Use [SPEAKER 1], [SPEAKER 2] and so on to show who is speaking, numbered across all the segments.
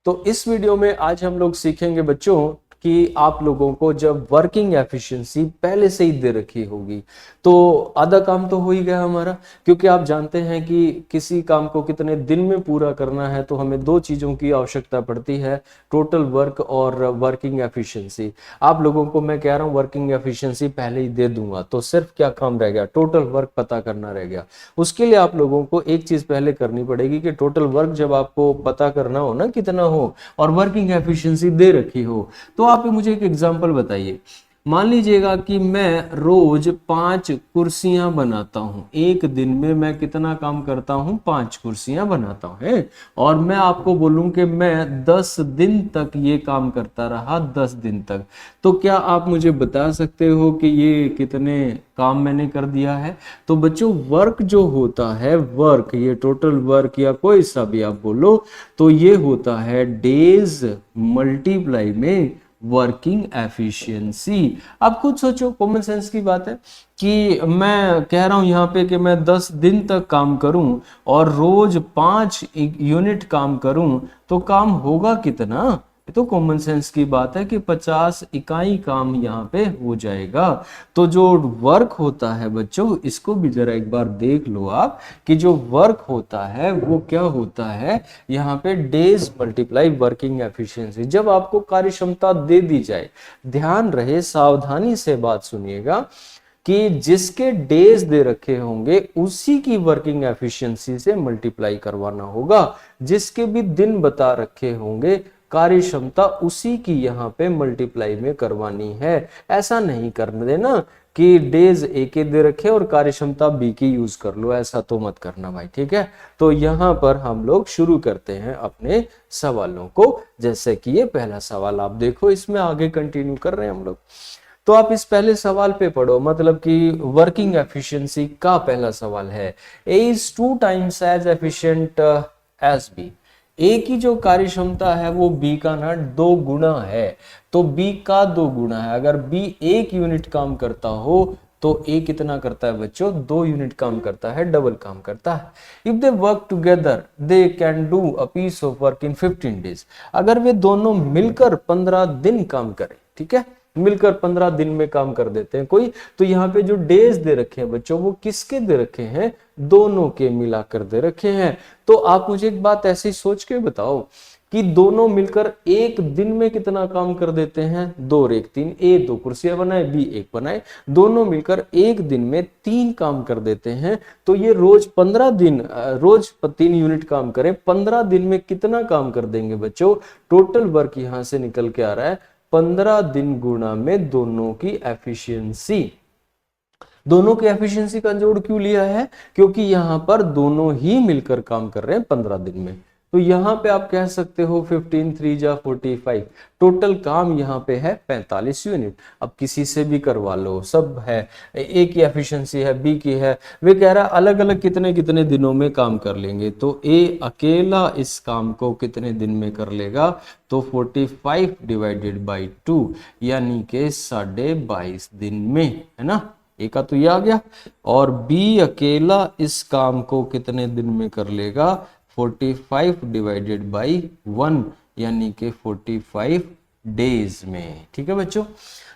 [SPEAKER 1] तो इस वीडियो में आज हम लोग सीखेंगे बच्चों कि आप लोगों को जब वर्किंग एफिशिएंसी पहले से ही दे रखी होगी तो आधा काम तो हो ही गया हमारा, क्योंकि आप जानते हैं कि किसी काम को कितने दिन में पूरा करना है तो हमें दो चीज़ों की आवश्यकता पड़ती है, टोटल वर्क और वर्किंग एफिशिएंसी। आप लोगों को मैं कह रहा हूँ वर्किंग एफिशिएंसी पहले ही दे दूंगा, तो सिर्फ क्या काम रह गया, टोटल वर्क पता करना रह गया। उसके लिए आप लोगों को एक चीज़ पहले करनी पड़ेगी कि टोटल वर्क जब आपको पता करना हो ना कितना हो और वर्किंग एफिशिएंसी दे रखी हो, तो आप मुझे एक एग्जांपल बताइए। मान लीजिएगा कि मैं रोज 5 कुर्सियां बनाता हूं, एक दिन में मैं कितना काम करता हूं, 5 कुर्सियां बनाता हूं है? और मैं आपको बोलूं कि मैं 10 दिन तक ये काम करता रहा, 10 दिन तक, तो क्या आप मुझे बता सकते हो कि ये कितने काम मैंने कर दिया है? तो बच्चों वर्क जो होता है, वर्क ये टोटल वर्क या कोई सा भी आप बोलो, तो ये होता है डेज मल्टीप्लाई में वर्किंग एफिशिएंसी। आप खुद सोचो, कॉमन सेंस की बात है कि मैं कह रहा हूं यहां पे कि मैं 10 दिन तक काम करूं और रोज 5 यूनिट काम करूं, तो काम होगा कितना? ये तो कॉमन सेंस की बात है कि 50 इकाई काम यहाँ पे हो जाएगा। तो जो वर्क होता है बच्चों, इसको भी जरा एक बार देख लो आप कि जो वर्क होता है वो क्या होता है, यहाँ पे डेज मल्टीप्लाई वर्किंग एफिशिएंसी। जब आपको कार्य क्षमता दे दी जाए, ध्यान रहे, सावधानी से बात सुनिएगा कि जिसके डेज दे रखे होंगे उसी की वर्किंग एफिशिएंसी से मल्टीप्लाई करवाना होगा, जिसके भी दिन बता रखे होंगे कार्य क्षमता उसी की यहाँ पे मल्टीप्लाई में करवानी है। ऐसा नहीं करने देना कि डेज ए के दे रखे और कार्य क्षमता बी की यूज कर लो, ऐसा तो मत करना भाई, ठीक है? तो यहाँ पर हम लोग शुरू करते हैं अपने सवालों को। जैसे कि ये पहला सवाल आप देखो, इसमें आगे कंटिन्यू कर रहे हैं हम लोग। तो आप इस पहले सवाल पे पढ़ो, मतलब कि वर्किंग एफिशिएंसी का पहला सवाल है, A is 2 times as efficient as B. A की जो कार्य क्षमता है वो बी का ना 2 गुना है, तो बी का 2 गुना है। अगर बी 1 यूनिट काम करता हो तो ए कितना करता है बच्चों, 2 यूनिट काम करता है, डबल काम करता है। If they work together they can do a piece of work in 15 days। अगर वे दोनों मिलकर 15 दिन काम करें, ठीक है, मिलकर 15 दिन में काम कर देते हैं कोई, तो यहाँ पे जो डेज दे रखे हैं बच्चों वो किसके दे रखे हैं, दोनों के मिलाकर दे रखे हैं। तो आप मुझे एक बात ऐसी सोच के बताओ कि दोनों मिलकर एक दिन में कितना काम कर देते हैं, 2 और 1 3, ए 2 कुर्सियां बनाए, बी 1 बनाए, दोनों मिलकर एक दिन में 3 काम कर देते हैं। तो ये रोज 15 दिन, रोज 3 यूनिट काम करें, 15 दिन में कितना काम कर देंगे बच्चों? टोटल वर्क यहां से निकल के आ रहा है 15 दिन गुणा में दोनों की एफिशिएंसी। दोनों की एफिशिएंसी का जोड़ क्यों लिया है? क्योंकि यहां पर दोनों ही मिलकर काम कर रहे हैं 15 दिन में। तो यहां पे आप कह सकते हो 15 3 जा 45, टोटल काम यहां पे है 45 यूनिट। अब किसी से भी करवा लो, सब है, ए की एफिशिएंसी है, बी की है, वे कह रहा है अलग अलग कितने कितने दिनों में काम कर लेंगे। तो ए अकेला इस काम को कितने दिन में कर लेगा? तो 45 डिवाइडेड बाई 2 यानी के 22.5 दिन में, है ना? ए का तो ये आ गया। और बी अकेला इस काम को कितने दिन में कर लेगा? 45 डिवाइडेड बाई 1 यानी कि 45 डेज में, ठीक है बच्चों?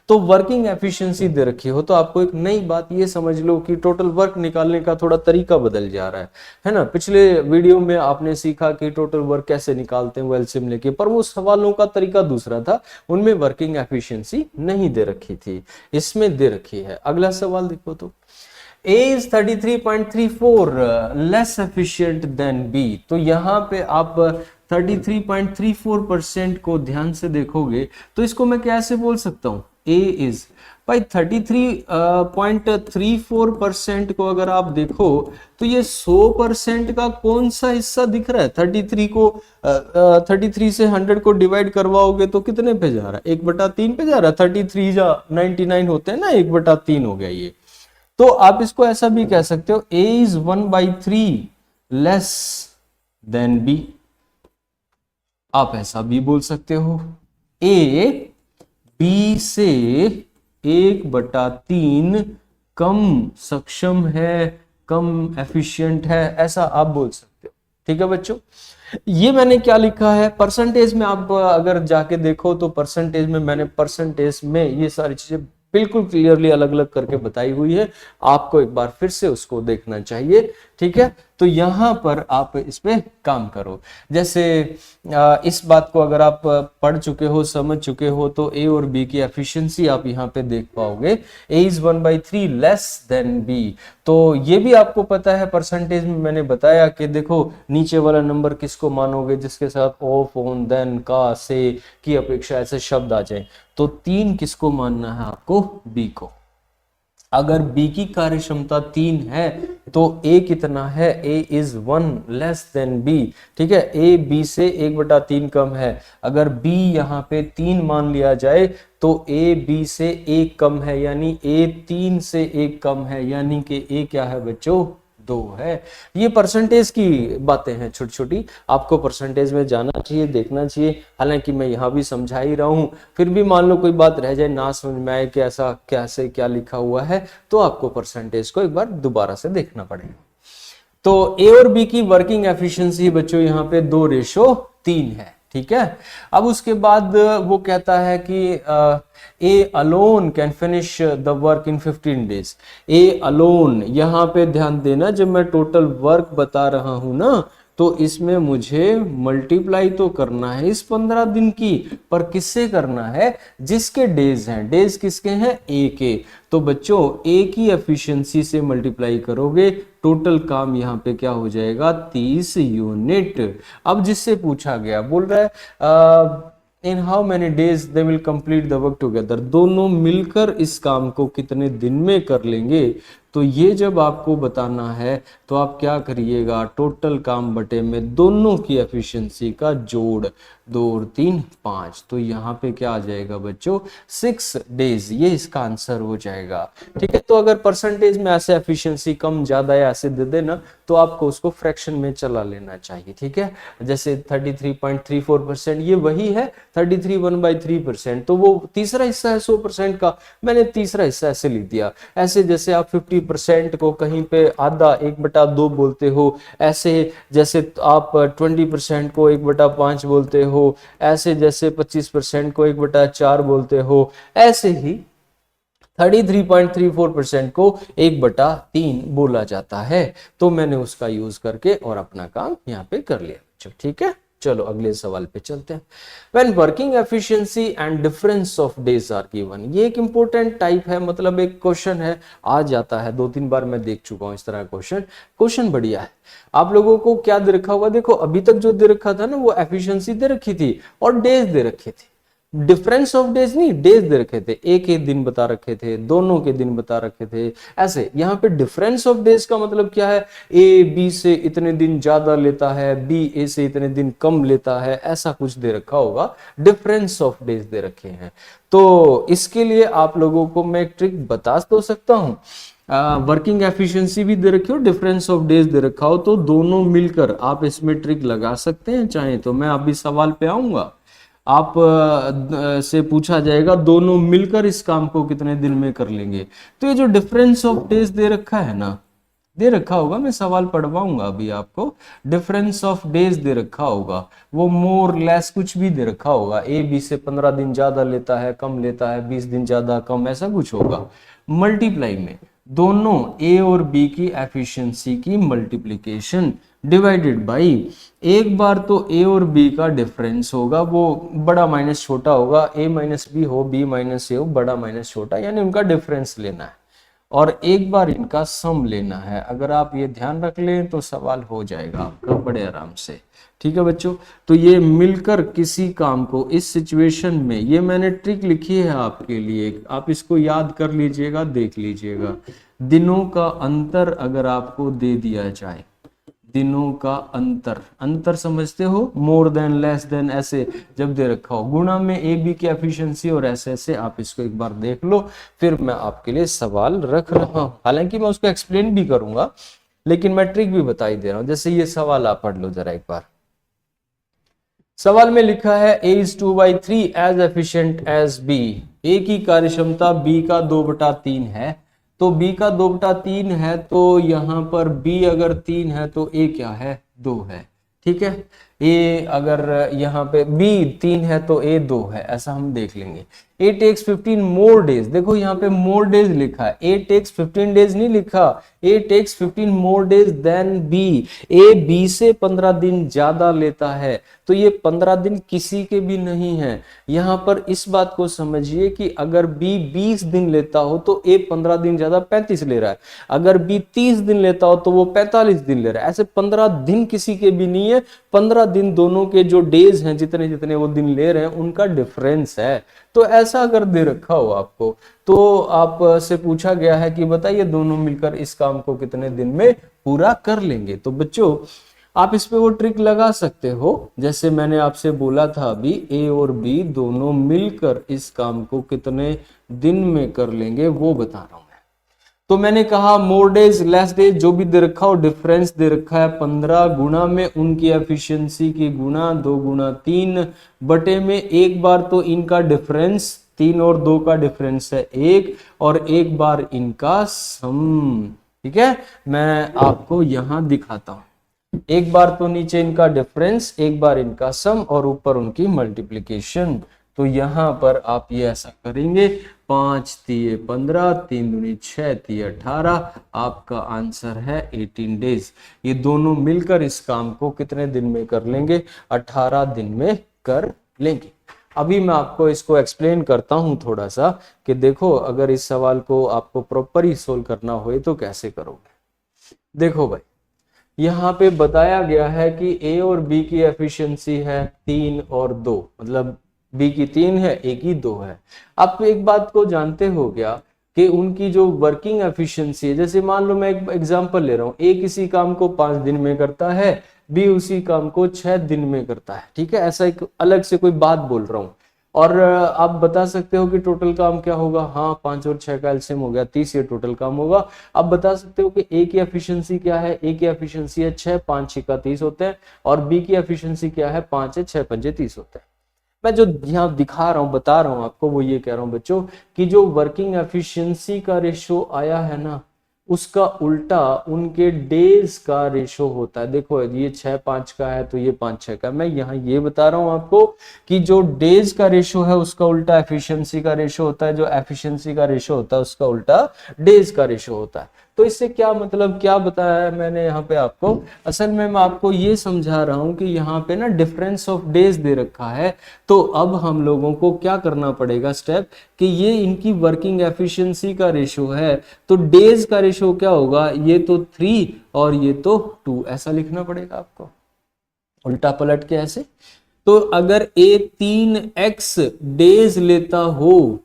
[SPEAKER 1] तो वर्किंग एफिशिएंसी दे रखी हो तो आपको एक नई बात ये समझ लो कि टोटल वर्क निकालने का थोड़ा तरीका बदल जा रहा है ना? पिछले वीडियो में आपने सीखा कि टोटल वर्क कैसे निकालते हैं एलसीएम लेके, पर वो सवालों का तरीका दूसरा था, उनमें वर्किंग एफिशिएंसी नहीं दे रखी थी, इसमें दे रखी है। अगला सवाल देखो, तो A is 33.34 less efficient then B। तो यहाँ पे आप 33.34% को ध्यान से देखोगे तो इसको मैं कैसे बोल सकता हूँ? A is भाई 33.34% को अगर आप देखो तो ये 100% का कौन सा हिस्सा दिख रहा है? 33 को 33 से 100 को डिवाइड करवाओगे तो कितने पे जा रहा है? 1/3 पे जा रहा है। 33 जा 99 होते हैं ना, 1/3 हो गया ये। तो आप इसको ऐसा भी कह सकते हो, A is 1/3 less than B। आप ऐसा भी बोल सकते हो, A B से 1/3 कम सक्षम है, कम एफिशिएंट है, ऐसा आप बोल सकते हो, ठीक है बच्चों, ये मैंने क्या लिखा है परसेंटेज में, आप अगर जाके देखो तो परसेंटेज में मैंने परसेंटेज में ये सारी चीजें बिल्कुल क्लियरली अलग अलग करके बताई हुई है, आपको एक बार फिर से उसको देखना चाहिए। ठीक है, तो यहां पर आप इस पे काम करो। जैसे इस बात को अगर आप पढ़ चुके हो, समझ चुके हो, तो ए और बी की एफिशिएंसी आप यहां पे देख पाओगे, ए इज 1/3 लेस देन बी। तो ये भी आपको पता है, परसेंटेज में मैंने बताया कि देखो नीचे वाला नंबर किसको मानोगे, जिसके साथ ऑफ, ऑन, देन, का, से की अपेक्षा ऐसे शब्द आ जाए। तो 3 किसको मानना है आपको, बी को। अगर बी की कार्य क्षमता 3 है तो ए कितना है, A is 1 less than B. ठीक है, ए बी से 1/3 कम है। अगर बी यहाँ पे 3 मान लिया जाए तो ए बी से 1 कम है, यानी ए 3 से 1 कम है, यानी कि ए क्या है बच्चों, 2 है। ये परसेंटेज की बातें हैं छोटी छोटी, आपको परसेंटेज में जाना चाहिए, देखना चाहिए। हालांकि मैं यहाँ भी समझा ही रहा हूँ, फिर भी मान लो कोई बात रह जाए, ना समझ में आए कि ऐसा कैसे क्या लिखा हुआ है, तो आपको परसेंटेज को एक बार दोबारा से देखना पड़ेगा। तो ए और बी की वर्किंग एफिशिएंसी बच्चों यहाँ पे 2:3 है। ठीक है, अब उसके बाद वो कहता है कि A alone can finish the work in 15 days. A alone, यहां पे ध्यान देना, जब मैं टोटल वर्क बता रहा हूं ना, तो इसमें मुझे मल्टीप्लाई तो करना है इस 15 दिन की, पर किससे करना है, जिसके डेज हैं। डेज किसके हैं, ए के। तो बच्चों ए की एफिशिएंसी से मल्टीप्लाई करोगे, टोटल काम यहाँ पे क्या हो जाएगा, 30 यूनिट। अब जिससे पूछा गया, बोल रहा है in how many days they will complete the work together, दोनों मिलकर इस काम को कितने दिन में कर लेंगे। तो ये जब आपको बताना है तो आप क्या करिएगा, टोटल काम बटे में दोनों की एफिशिएंसी का जोड़, 2 और 3 5, तो यहाँ पे क्या आ जाएगा बच्चों, 6 डेज, ये इसका आंसर हो जाएगा। ठीक है, तो अगर परसेंटेज में ऐसे एफिशिएंसी कम ज्यादा या ऐसे दे देना, तो आपको उसको फ्रैक्शन में चला लेना चाहिए। ठीक है, जैसे 33.34%, ये वही है 33 1/3%, तो वो तीसरा हिस्सा है 100% का, मैंने तीसरा हिस्सा ऐसे लिख दिया। ऐसे जैसे आप 50% को कहीं पे आधा 1/2 बोलते हो, ऐसे जैसे आप 20% को 1/5 बोलते हो, ऐसे जैसे 25% को 1/4 बोलते हो, ऐसे ही 33.34% को 1/3 बोला जाता है। तो मैंने उसका यूज करके और अपना काम यहाँ पे कर लिया। ठीक है, चलो अगले सवाल पे चलते हैं। When working efficiency and difference of days are given, ये एक इंपॉर्टेंट टाइप है, मतलब एक क्वेश्चन है, आ जाता है, 2-3 बार मैं देख चुका हूं इस तरह का क्वेश्चन बढ़िया है। आप लोगों को क्या दे रखा होगा, देखो अभी तक जो दे रखा था ना, वो एफिशिएंसी दे रखी थी और डेज दे रखे थे, डिफरेंस ऑफ डेज नहीं, डेज दे रखे थे, एक एक दिन बता रखे थे, दोनों के दिन बता रखे थे। ऐसे यहाँ पे डिफरेंस ऑफ डेज का मतलब क्या है, ए बी से इतने दिन ज्यादा लेता है, बी ए से इतने दिन कम लेता है, ऐसा कुछ दे रखा होगा, डिफरेंस ऑफ डेज दे रखे हैं। तो इसके लिए आप लोगों को मैं एक ट्रिक बता तो सकता हूँ, वर्किंग एफिशिएंसी भी दे रखी हो, डिफरेंस ऑफ डेज दे रखा हो, तो दोनों मिलकर आप इसमें ट्रिक लगा सकते हैं चाहे तो। मैं अभी सवाल पे आऊंगा, आप से पूछा जाएगा दोनों मिलकर इस काम को कितने दिन में कर लेंगे। तो ये जो डिफरेंस ऑफ डेज दे रखा है ना, दे रखा होगा, मैं सवाल पढ़वाऊंगा अभी आपको, डिफरेंस ऑफ डेज दे रखा होगा, वो मोर लेस कुछ भी दे रखा होगा, ए बी से 15 दिन ज्यादा लेता है, कम लेता है, 20 दिन ज्यादा कम, ऐसा कुछ होगा। मल्टीप्लाई में दोनों ए और बी की एफिशिएंसी की मल्टीप्लीकेशन डिवाइडेड बाई, एक बार तो ए और बी का डिफरेंस होगा, वो बड़ा माइनस छोटा होगा, ए माइनस बी हो, बी माइनस ए हो, बड़ा माइनस छोटा, यानी उनका डिफरेंस लेना है, और एक बार इनका सम लेना है। अगर आप ये ध्यान रख लें तो सवाल हो जाएगा आपका बड़े आराम से। ठीक है बच्चों, तो ये मिलकर किसी काम को इस सिचुएशन में, ये मैंने ट्रिक लिखी है आपके लिए, आप इसको याद कर लीजिएगा, देख लीजिएगा। दिनों का अंतर अगर आपको दे दिया जाए, दिनों का अंतर समझते हो, मोर देन, लेस देन, ऐसे जब दे रखा हो, गुणा में ए बी की एफिशिएंसी, और ऐसे ऐसे आप इसको एक बार देख लो, फिर मैं आपके लिए सवाल रख रहा हूं। हालांकि मैं उसको एक्सप्लेन भी करूंगा, लेकिन मैं ट्रिक भी बता ही दे रहा हूं। जैसे ये सवाल आप पढ़ लो जरा एक बार। सवाल में लिखा है A is 2/3 as efficient as B, A की कार्यक्षमता बी का 2/3 है, तो b का 2/3 है, तो यहां पर b अगर 3 है तो a क्या है, 2 है। ठीक है। ए अगर यहाँ पे बी 3 है तो ए 2 है, ऐसा हम देख लेंगे। ए टेक्स 15 मोर डेज, देखो यहाँ पे मोर डेज लिखा है, ए टेक्स 15 डेज नहीं लिखा, A takes 15 more days than B. A B से 15 दिन ज्यादा लेता है, तो ये 15 दिन किसी के भी नहीं है। यहाँ पर इस बात को समझिए कि अगर बी 20 दिन लेता हो तो ए 15 दिन ज्यादा 35 ले रहा है, अगर बी 30 दिन लेता हो तो वो 45 दिन ले रहा है। ऐसे 15 दिन किसी के भी नहीं है, 15 दिन दोनों के जो डेज हैं, जितने जितने वो दिन ले रहे हैं उनका डिफरेंस है। तो ऐसा अगर दे रखा हो आपको, तो आपसे पूछा गया है कि बताइए दोनों मिलकर इस काम को कितने दिन में पूरा कर लेंगे। तो बच्चों आप इस पे वो ट्रिक लगा सकते हो, जैसे मैंने आपसे बोला था अभी, ए और बी दोनों मिलकर इस काम को कितने दिन में कर लेंगे वो बता रहा हूं। तो मैंने कहा मोर डेज लेस डेज जो भी दे रखा हो, डिफरेंस दे रखा है 15 गुना में उनकी एफिशिएंसी की गुना 2 गुना 3 बटे में एक बार तो इनका डिफरेंस 3 और 2 का डिफरेंस है 1 और एक बार इनका सम। ठीक है, मैं आपको यहां दिखाता हूं, एक बार तो नीचे इनका डिफरेंस, एक बार इनका सम और ऊपर उनकी मल्टीप्लिकेशन। तो यहां पर आप ये ऐसा करेंगे, 5 तिये 15, 3 दूनी 6 तिये 18, आपका आंसर है 18 डेज। ये दोनों मिलकर इस काम को कितने दिन में कर लेंगे? 18 दिन में कर लेंगे। अभी मैं आपको इसको एक्सप्लेन करता हूं थोड़ा सा, कि देखो अगर इस सवाल को आपको प्रॉपर ही सोल्व करना हो तो कैसे करोगे। देखो भाई, यहाँ पे बताया गया है कि ए और बी की एफिशिएंसी है 3 और 2, मतलब बी की 3 है, ए की 2 है। आप एक बात को जानते हो क्या कि उनकी जो वर्किंग एफिशिएंसी है, जैसे मान लो मैं एक एग्जांपल ले रहा हूँ, ए किसी काम को 5 दिन में करता है, बी उसी काम को 6 दिन में करता है। ठीक है, ऐसा एक अलग से कोई बात बोल रहा हूँ। और आप बता सकते हो कि टोटल काम क्या होगा, हाँ 5 और 6 का एलसीएम हो गया 30, ये टोटल काम होगा। आप बता सकते हो कि ए की एफिशिएंसी क्या है, ए की एफिशिएंसी है 6, 5 6 का 30 होते हैं, और बी की एफिशिएंसी क्या है, 5 है 6 5 30 होते हैं। मैं जो यहाँ दिखा रहा हूँ, बता रहा हूँ आपको, वो ये कह रहा हूँ बच्चों कि जो वर्किंग एफिशिएंसी का रेशो आया है ना, उसका उल्टा उनके डेज का रेशो होता है। देखो ये 6 5 का है तो ये 5 6 का। मैं यहाँ ये बता रहा हूँ आपको कि जो डेज का रेशो है उसका उल्टा एफिशिएंसी का रेशो होता है, जो एफिशिएंसी का रेशो होता है उसका उल्टा डेज का रेशो होता है। तो इससे क्या मतलब, क्या बताया है मैंने यहाँ पे आपको, असल में मैं आपको ये समझा रहा हूँ कि यहाँ पे ना डिफरेंस ऑफ डेज दे रखा है। तो अब हम लोगों को क्या करना पड़ेगा स्टेप, कि ये इनकी वर्किंग एफिशिएंसी का रेशो है, तो डेज का रेशो क्या होगा, ये तो 3 और ये तो 2, ऐसा लिखना पड़ेगा आपको उल्टा पलट के ऐसे। तो अगर ए 3x डेज लेता हो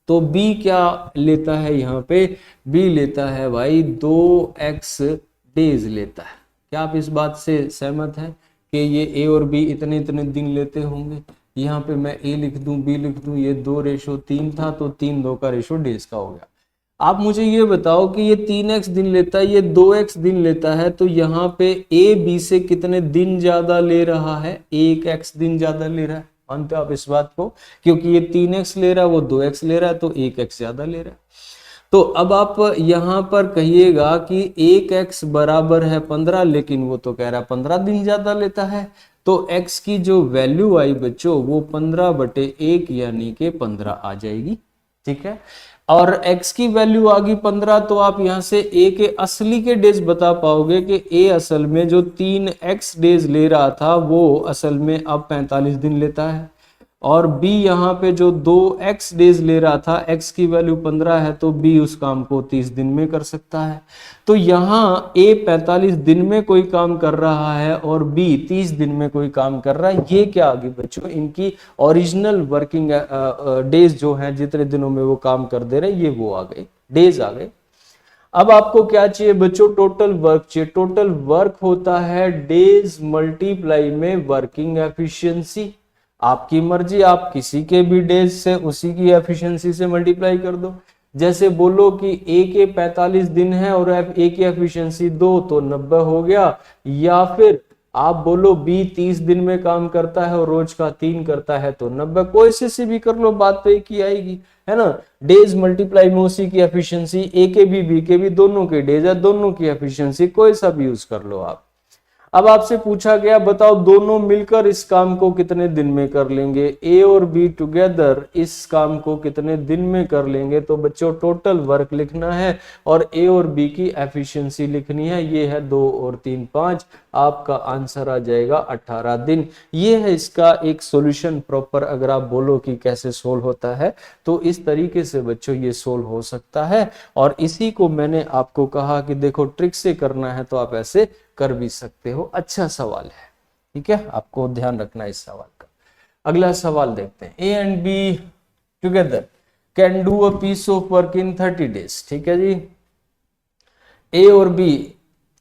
[SPEAKER 1] तो बी क्या लेता है, यहाँ पे बी लेता है भाई 2x डेज लेता है। क्या आप इस बात से सहमत हैं कि ये ए और बी इतने इतने दिन लेते होंगे? यहाँ पे मैं ए लिख दूं, बी लिख दूं, ये 2:3 था तो 3 2 का रेशो डेज का हो गया। आप मुझे ये बताओ कि ये 3x दिन लेता है, ये 2x दिन लेता है, तो यहाँ पे ए बी से कितने दिन ज्यादा ले रहा है? 1x दिन ज्यादा ले रहा है। मानते हो आप इस बात को? क्योंकि ये 3x ले रहा है, वो 2x ले रहा है, तो 1x ज्यादा ले रहा है। तो अब आप यहां पर कहिएगा कि 1x बराबर है 15, लेकिन वो तो कह रहा है 15 दिन ज्यादा लेता है। तो x की जो वैल्यू आई बच्चों वो 15/1 यानी कि 15 आ जाएगी। ठीक है, और x की वैल्यू आ गई 15, तो आप यहां से a के असली के डेज बता पाओगे कि a असल में जो 3x डेज ले रहा था वो असल में अब 45 दिन लेता है, और b यहाँ पे जो 2x डेज ले रहा था, x की वैल्यू 15 है, तो b उस काम को 30 दिन में कर सकता है। तो यहाँ a 45 दिन में कोई काम कर रहा है और b 30 दिन में कोई काम कर रहा है। ये क्या आ गई बच्चों, इनकी ओरिजिनल वर्किंग डेज जो है, जितने दिनों में वो काम कर दे रहे, ये वो आ गए, डेज आ गए। अब आपको क्या चाहिए बच्चों? टोटल वर्क चाहिए। टोटल वर्क होता है डेज मल्टीप्लाई में वर्किंग एफिशिएंसी। आपकी मर्जी, आप किसी के भी डेज से उसी की एफिशिएंसी से मल्टीप्लाई कर दो। जैसे बोलो कि ए के 45 दिन है और ए की एफिशिएंसी 2, तो 90 हो गया। या फिर आप बोलो बी 30 दिन में काम करता है और रोज का 3 करता है, तो 90। कोई से भी कर लो, बात तो एक ही आएगी, है ना। डेज मल्टीप्लाई में उसी की एफिशिएंसी, ए के भी बी के भी दोनों के डेज है, दोनों की एफिशिएंसी, कोई सा भी यूज कर लो आप। अब आपसे पूछा गया बताओ दोनों मिलकर इस काम को कितने दिन में कर लेंगे, ए और बी टुगेदर इस काम को कितने दिन में कर लेंगे। तो बच्चों टोटल वर्क लिखना है और ए और बी की एफिशिएंसी लिखनी है। ये है 2 और 3 5, आपका आंसर आ जाएगा 18 दिन। ये है इसका एक सॉल्यूशन प्रॉपर। अगर आप बोलो कि कैसे सोल्व होता है तो इस तरीके से बच्चों ये सोल्व हो सकता है। और इसी को मैंने आपको कहा कि देखो ट्रिक से करना है तो आप ऐसे कर भी सकते हो। अच्छा सवाल है, ठीक है, आपको ध्यान रखना इस सवाल का। अगला सवाल देखते हैं। A and B together can do a piece of work in 30 days. ठीक है जी, ए और बी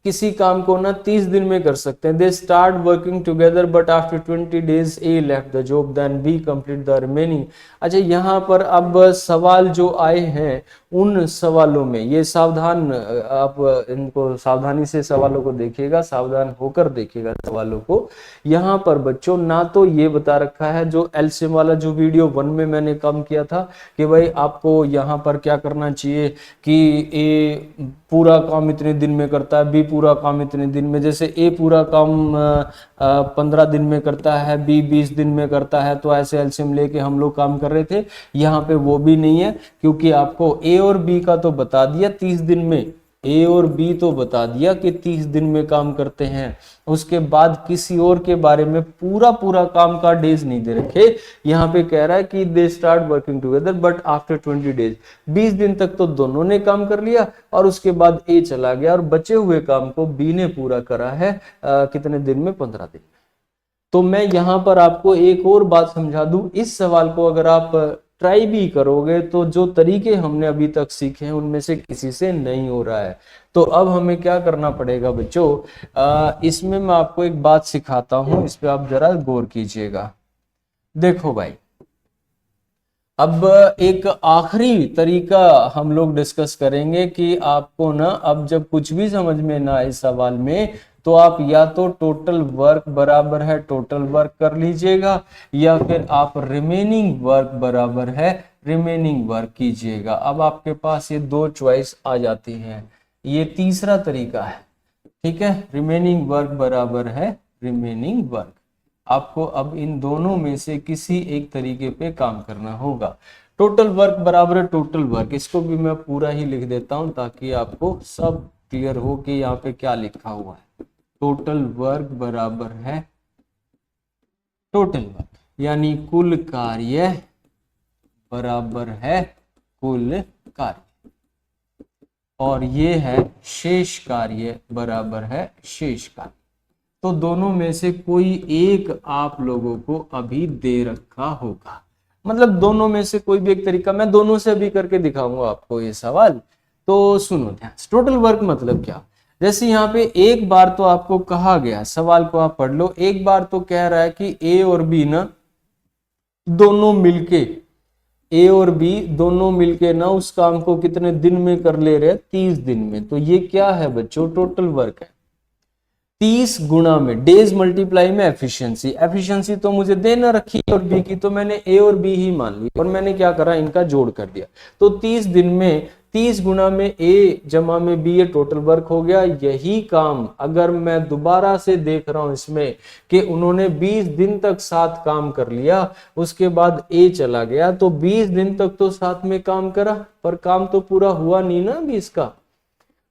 [SPEAKER 1] किसी काम को ना 30 दिन में कर सकते हैं। They start working together but after 20 days A left the job then B complete the remaining. अच्छा, यहाँ पर अब सवाल जो आए हैं उन सवालों में ये सावधान, आप इनको सावधानी से सवालों को देखिएगा, सावधान होकर देखिएगा सवालों को। यहाँ पर बच्चों ना तो ये बता रखा है जो एलसीएम वाला जो वीडियो 1 में मैंने काम किया था कि भाई आपको यहाँ पर क्या करना चाहिए कि ए पूरा काम इतने दिन में करता है, बी पूरा काम इतने दिन में। जैसे ए पूरा काम 15 दिन में करता है, बी 20 दिन में करता है, तो ऐसे एलसीएम लेके हम लोग काम कर रहे थे। यहाँ पे वो भी नहीं है क्योंकि आपको ए और बी का तो बता दिया 30 दिन में, ए और बी तो बता दिया कि 30 दिन में काम करते हैं। उसके बाद किसी और के बारे में पूरा पूरा काम का डेज नहीं दे रखे। यहाँ पे कह रहा है कि दे start working together but after 20 days, 20 दिन तक तो दोनों ने काम कर लिया और उसके बाद ए चला गया और बचे हुए काम को बी ने पूरा करा है कितने दिन में, 15 दिन में। तो मैं यहाँ पर आपको एक और बात समझा दूं, इस सवाल को अगर आप ट्राई भी करोगे तो जो तरीके हमने अभी तक सीखे हैं उनमें से किसी से नहीं हो रहा है। तो अब हमें क्या करना पड़ेगा बच्चों, इसमें मैं आपको एक बात सिखाता हूं, इस पे आप जरा गौर कीजिएगा। देखो भाई, अब एक आखिरी तरीका हम लोग डिस्कस करेंगे कि आपको ना अब जब कुछ भी समझ में ना आए सवाल में तो आप या तो टोटल वर्क बराबर है टोटल वर्क कर लीजिएगा या फिर आप रिमेनिंग वर्क बराबर है रिमेनिंग वर्क कीजिएगा। अब आपके पास ये दो चॉइस आ जाती हैं। ये तीसरा तरीका है, ठीक है, रिमेनिंग वर्क बराबर है रिमेनिंग वर्क। आपको अब इन दोनों में से किसी एक तरीके पे काम करना होगा। टोटल वर्क बराबर है टोटल वर्क, इसको भी मैं पूरा ही लिख देता हूं ताकि आपको सब क्लियर हो कि यहाँ पे क्या लिखा हुआ है। टोटल वर्क बराबर है टोटल वर्क, यानी कुल कार्य बराबर है कुल कार्य, और ये है शेष कार्य बराबर है शेष कार्य। तो दोनों में से कोई एक आप लोगों को अभी दे रखा होगा, मतलब दोनों में से कोई भी एक तरीका, मैं दोनों से अभी करके दिखाऊंगा आपको ये सवाल। तो सुनो ध्यान से, टोटल वर्क मतलब क्या। जैसे यहाँ पे एक बार तो आपको कहा गया, सवाल को आप पढ़ लो, एक बार तो कह रहा है कि ए और बी ना दोनों मिलके, ए और बी दोनों मिलके ना उस काम को कितने दिन में कर ले रहे हैं, 30 दिन में। तो ये क्या है बच्चों, टोटल वर्क है। 30 गुणा में डेज मल्टीप्लाई में एफिशिएंसी, एफिशिएंसी तो मुझे देना रखी और बी की, तो मैंने ए और बी ही मान ली और मैंने क्या करा, इनका जोड़ कर दिया। तो 30 दिन में 30 गुणा में ए जमा में बी, ये टोटल वर्क हो गया। यही काम अगर मैं दोबारा से देख रहा हूं इसमें कि उन्होंने 20 दिन तक साथ काम कर लिया, उसके बाद ए चला गया, तो 20 दिन तक तो साथ में काम करा पर काम तो पूरा हुआ नहीं ना 20 का।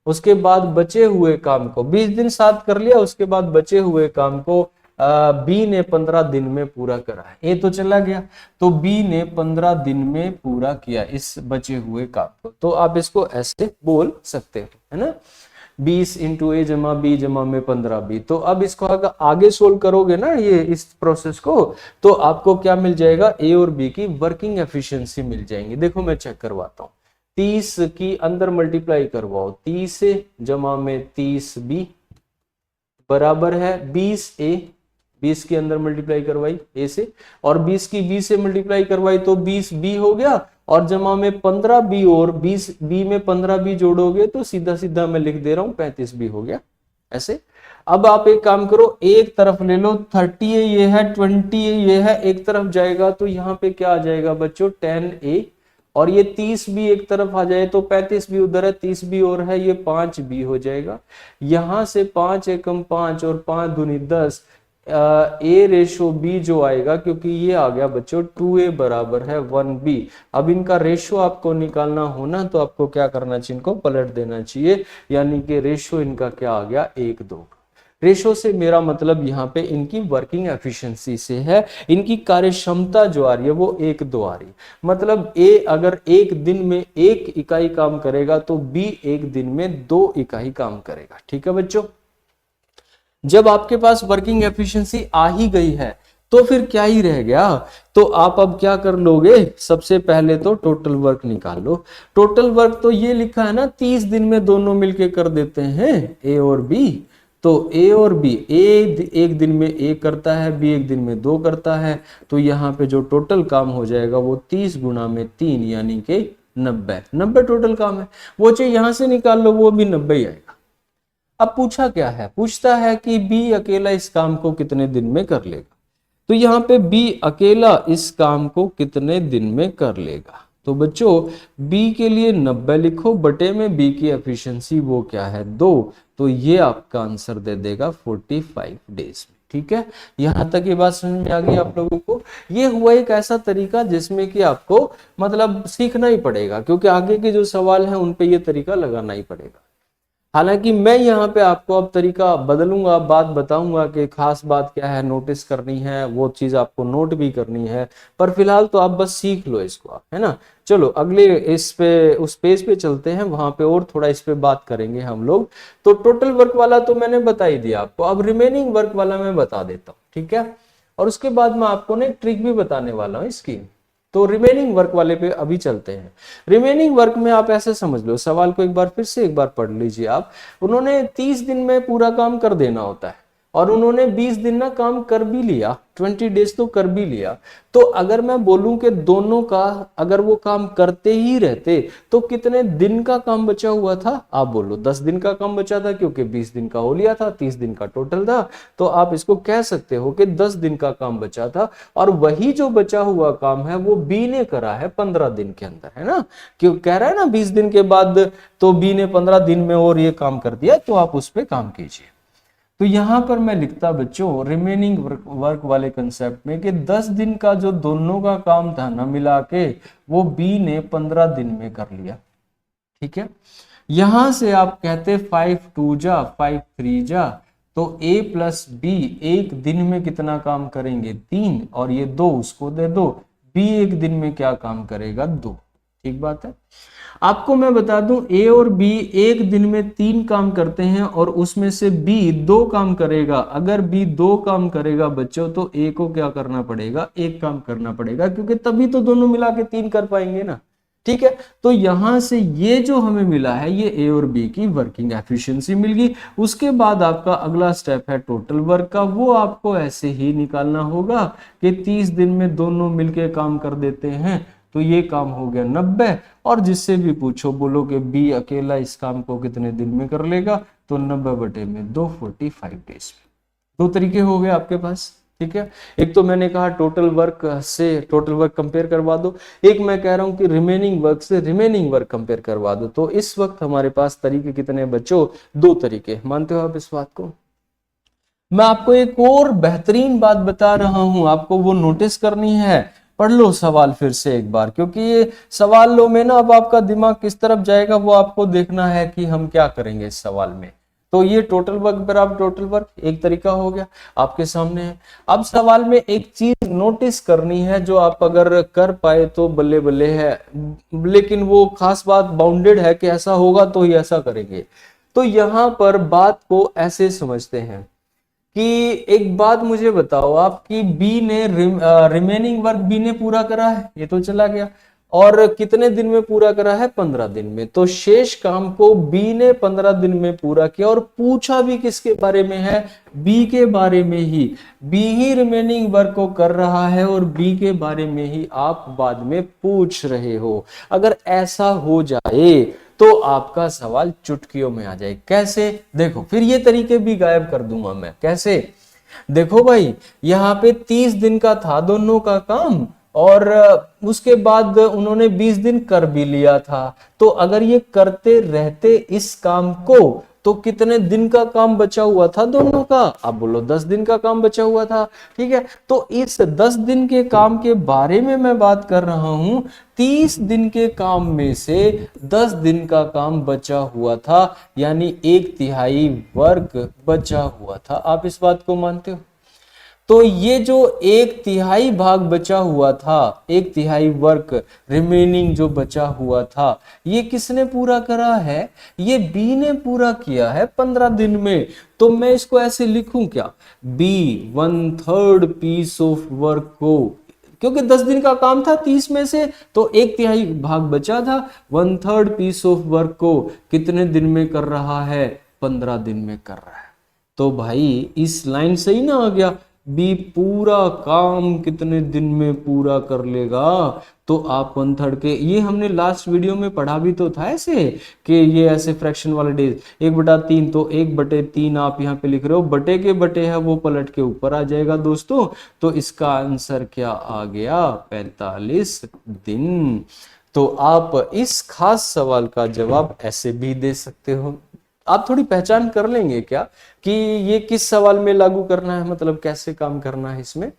[SPEAKER 1] उसके बाद बचे हुए काम को 20 दिन साथ कर लिया, उसके बाद बचे हुए काम को बी ने 15 दिन में पूरा करा है। ए तो चला गया, तो बी ने 15 दिन में पूरा किया इस बचे हुए काम को। तो आप इसको ऐसे बोल सकते हो, है ना, 20 इंटू ए जमा बी जमा में 15 बी। तो अब इसको अगर आगे सोल्व करोगे ना ये इस प्रोसेस को, तो आपको क्या मिल जाएगा, ए और बी की वर्किंग एफिशिएंसी मिल जाएंगी। देखो मैं चेक करवाता हूँ, 30 की अंदर मल्टीप्लाई करवाओ, 30 जमा में 30 बी बराबर है 20 ए, 20 के अंदर मल्टीप्लाई करवाई ए से, और 20 की बी से मल्टीप्लाई करवाई तो 20 बी हो गया, और जमा में 15 बी, और 20 बी में 15 बी जोड़ोगे तो सीधा सीधा मैं लिख दे रहा हूं 35 बी हो गया ऐसे। अब आप एक काम करो, एक तरफ ले लो, 30 ये है 20 ये है, एक तरफ जाएगा तो यहाँ पे क्या आ जाएगा बच्चों 10 ए, और ये 30 भी एक तरफ आ जाए तो 35 भी उधर है, 30 भी और है, ये 5 भी हो जाएगा। यहां से 5 एकम 5 और 5 दूनी 10, ए रेशो बी जो आएगा, क्योंकि ये आ गया बच्चों 2a बराबर है 1b। अब इनका रेशो आपको निकालना होना तो आपको क्या करना चाहिए, इनको पलट देना चाहिए, यानी कि रेशो इनका क्या आ गया 1:2। रेशो से मेरा मतलब यहाँ पे इनकी वर्किंग एफिशिएंसी से है, इनकी कार्य क्षमता जो आ रही है वो 1:2 आ रही है। मतलब ए अगर एक दिन में 1 इकाई काम करेगा तो बी एक दिन में 2 इकाई काम करेगा। ठीक है बच्चों, जब आपके पास वर्किंग एफिशिएंसी आ ही गई है तो फिर क्या ही रह गया, तो आप अब क्या कर लोगे, सबसे पहले तो टोटल वर्क निकाल लो। टोटल वर्क तो ये लिखा है ना 30 दिन में दोनों मिलके कर देते हैं ए और बी, तो ए और बी, ए एक दिन में ए करता है, बी एक दिन में 2 करता है, तो यहाँ पे जो टोटल काम हो जाएगा वो 30 गुना में 3 यानी कि 90 टोटल काम है। वो चाहिए यहां से निकाल लो, वो भी 90 ही आएगा। अब पूछा क्या है, पूछता है कि बी अकेला इस काम को कितने दिन में कर लेगा, तो यहाँ पे बी अकेला इस काम को कितने दिन में कर लेगा, तो बच्चों बी के लिए 90 लिखो, बटे में बी की एफिशिएंसी वो क्या है 2, तो ये आपका आंसर दे देगा 45 डेज में। ठीक है, यहां तक ये बात समझ में आ गई आप लोगों को। ये हुआ एक ऐसा तरीका जिसमें कि आपको मतलब सीखना ही पड़ेगा, क्योंकि आगे के जो सवाल हैं उन पे ये तरीका लगाना ही पड़ेगा। हालांकि मैं यहाँ पे आपको अब तरीका बदलूंगा, बात बताऊंगा कि खास बात क्या है, नोटिस करनी है वो चीज आपको नोट भी करनी है, पर फिलहाल तो आप बस सीख लो इसको आप, है ना। चलो अगले इस पे उस पेज पे चलते हैं, वहां पे और थोड़ा इस पे बात करेंगे हम लोग। तो टोटल वर्क वाला तो मैंने बता ही दिया आपको, अब रिमेनिंग वर्क वाला मैं बता देता हूँ, ठीक है। और उसके बाद मैं आपको ना एक ट्रिक भी बताने वाला हूँ इसकी। तो रिमेनिंग वर्क वाले पे अभी चलते हैं। रिमेनिंग वर्क में आप ऐसे समझ लो, सवाल को एक बार फिर से एक बार पढ़ लीजिए आप। उन्होंने 30 दिन में पूरा काम कर देना होता है और उन्होंने 20 दिन ना काम कर भी लिया, 20 डेज तो कर भी लिया। तो अगर मैं बोलूं कि दोनों का अगर वो काम करते ही रहते तो कितने दिन का काम बचा हुआ था, आप बोलो 10 दिन का काम बचा था, क्योंकि 20 दिन का हो लिया था, 30 दिन का टोटल था। तो आप इसको कह सकते हो कि 10 दिन का काम बचा था, और वही जो बचा हुआ काम है वो बी ने करा है 15 दिन के अंदर, है ना। क्यों कह रहा है ना 20 दिन के बाद, तो बी ने 15 दिन में और ये काम कर दिया, तो आप उस पर काम कीजिए। तो यहां पर मैं लिखता बच्चों रिमेनिंग वर्क वाले कंसेप्ट में कि 10 दिन का जो दोनों का काम था ना मिला के, वो बी ने 15 दिन में कर लिया। ठीक है, यहां से आप कहते 5 2 जा 5 3 जा, तो ए प्लस बी एक दिन में कितना काम करेंगे 3, और ये 2 उसको दे दो, बी एक दिन में क्या काम करेगा 2। ठीक बात है। आपको मैं बता दूं ए और बी एक दिन में 3 काम करते हैं और उसमें से बी 2 काम करेगा। अगर बी 2 काम करेगा बच्चों तो ए को क्या करना पड़ेगा, 1 काम करना पड़ेगा, क्योंकि तभी तो दोनों मिला के 3 कर पाएंगे ना। ठीक है, तो यहां से ये जो हमें मिला है ये ए और बी की वर्किंग एफिशिएंसी मिल गई। उसके बाद आपका अगला स्टेप है टोटल वर्क का, वो आपको ऐसे ही निकालना होगा कि 30 दिन में दोनों मिलके काम कर देते हैं, तो ये काम हो गया 90। और जिससे भी पूछो बोलो कि बी अकेला इस काम को कितने दिन में कर लेगा, तो 90 बटे में 2 45 डेज में। 2 तरीके हो गए आपके पास। ठीक है, एक तो मैंने कहा टोटल वर्क से टोटल वर्क कंपेयर करवा दो, एक मैं कह रहा हूं कि रिमेनिंग वर्क से रिमेनिंग वर्क कंपेयर करवा दो। तो इस वक्त हमारे पास तरीके कितने बच्चों, 2 तरीके। मानते हो आप इस बात को? मैं आपको एक और बेहतरीन बात बता रहा हूं, आपको वो नोटिस करनी है। पढ़ लो सवाल फिर से एक बार, क्योंकि ये सवालों में ना अब आपका दिमाग किस तरफ जाएगा वो आपको देखना है कि हम क्या करेंगे इस सवाल में। तो ये टोटल वर्क पर आप टोटल वर्क एक तरीका हो गया आपके सामने है। अब सवाल में एक चीज नोटिस करनी है जो आप अगर कर पाए तो बल्ले बल्ले है, लेकिन वो खास बात बाउंडेड है कि ऐसा होगा तो ही ऐसा करेंगे। तो यहां पर बात को ऐसे समझते हैं कि एक बात मुझे बताओ आपकी बी ने रिमेनिंग वर्क बी ने पूरा करा है, ये तो चला गया, और कितने दिन में पूरा करा है 15 दिन में। तो शेष काम को बी ने 15 दिन में पूरा किया, और पूछा भी किसके बारे में है, बी के बारे में ही। बी ही रिमेनिंग वर्क को कर रहा है और बी के बारे में ही आप बाद में पूछ रहे हो। अगर ऐसा हो जाए तो आपका सवाल चुटकियों में आ जाए। कैसे, देखो फिर ये तरीके भी गायब कर दूंगा मैं। कैसे, देखो भाई यहाँ पे 30 दिन का था दोनों का काम, और उसके बाद उन्होंने 20 दिन कर भी लिया था। तो अगर ये करते रहते इस काम को तो कितने दिन का काम बचा हुआ था दोनों का? आप बोलो 10 दिन का काम बचा हुआ था। ठीक है, तो इस 10 दिन के काम के बारे में मैं बात कर रहा हूं। 30 दिन के काम में से 10 दिन का काम बचा हुआ था, यानी 1/3 वर्क बचा हुआ था। आप इस बात को मानते हो? तो ये जो 1/3 भाग बचा हुआ था, 1/3 वर्क रिमेनिंग जो बचा हुआ था, ये किसने पूरा करा है? ये बी ने पूरा किया है 15 दिन में। तो मैं इसको ऐसे लिखूं क्या? बी 1/3 पीस ऑफ वर्क को, क्योंकि 10 दिन का काम था 30 में से, तो 1/3 भाग बचा था। 1/3 पीस ऑफ वर्क को कितने दिन में कर रहा है? 15 दिन में कर रहा है। तो भाई इस लाइन से ही ना आ गया, बी पूरा काम कितने दिन में पूरा कर लेगा? तो आप 1/3 के, ये हमने लास्ट वीडियो में पढ़ा भी तो था ऐसे, कि ये ऐसे फ्रैक्शन वाले डेज 1/3, तो 1/3 आप यहाँ पे लिख रहे हो, बटे के बटे है वो पलट के ऊपर आ जाएगा दोस्तों। तो इसका आंसर क्या आ गया? 45 दिन। तो आप इस खास सवाल का जवाब ऐसे भी दे सकते हो। आप थोड़ी पहचान कर लेंगे क्या कि ये किस सवाल में लागू करना है, मतलब कैसे काम करना है इसमें।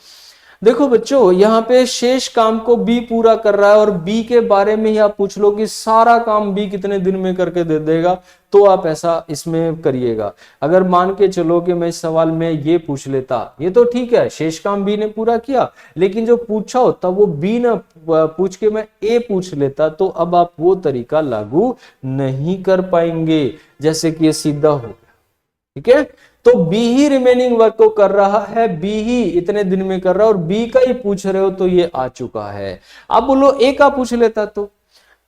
[SPEAKER 1] देखो बच्चों, यहाँ पे शेष काम को बी पूरा कर रहा है और बी के बारे में ही आप पूछ लो कि सारा काम बी कितने दिन में करके दे देगा, तो आप ऐसा इसमें करिएगा। अगर मान के चलो कि मैं इस सवाल में ये पूछ लेता, ये तो ठीक है, शेष काम बी ने पूरा किया, लेकिन जो पूछा होता वो बी ना पूछ के मैं ए पूछ लेता, तो अब आप वो तरीका लागू नहीं कर पाएंगे, जैसे कि ये सीधा हो गया। ठीक है, तो बी ही रिमेनिंग वर्क को कर रहा है, बी ही इतने दिन में कर रहा है और बी का ही पूछ रहे हो, तो ये आ चुका है। आप बोलो ए का पूछ लेता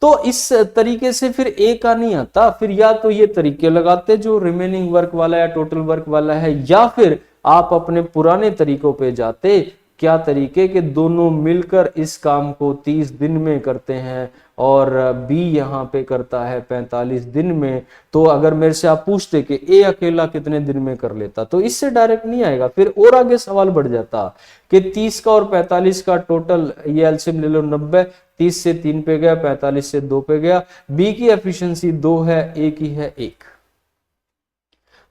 [SPEAKER 1] तो इस तरीके से फिर ए का नहीं आता, फिर या तो ये तरीके लगाते जो रिमेनिंग वर्क वाला या टोटल वर्क वाला है, या फिर आप अपने पुराने तरीकों पे जाते। क्या तरीके के दोनों मिलकर इस काम को 30 दिन में करते हैं और बी यहाँ पे करता है 45 दिन में। तो अगर मेरे से आप पूछते कि ए अकेला कितने दिन में कर लेता, तो इससे डायरेक्ट नहीं आएगा, फिर और आगे सवाल बढ़ जाता कि 30 का और 45 का टोटल, ये एलसीएम ले लो 90, 30 से 3 पे गया, 45 से 2 पे गया, बी की एफिशिएंसी 2 है, ए की है 1।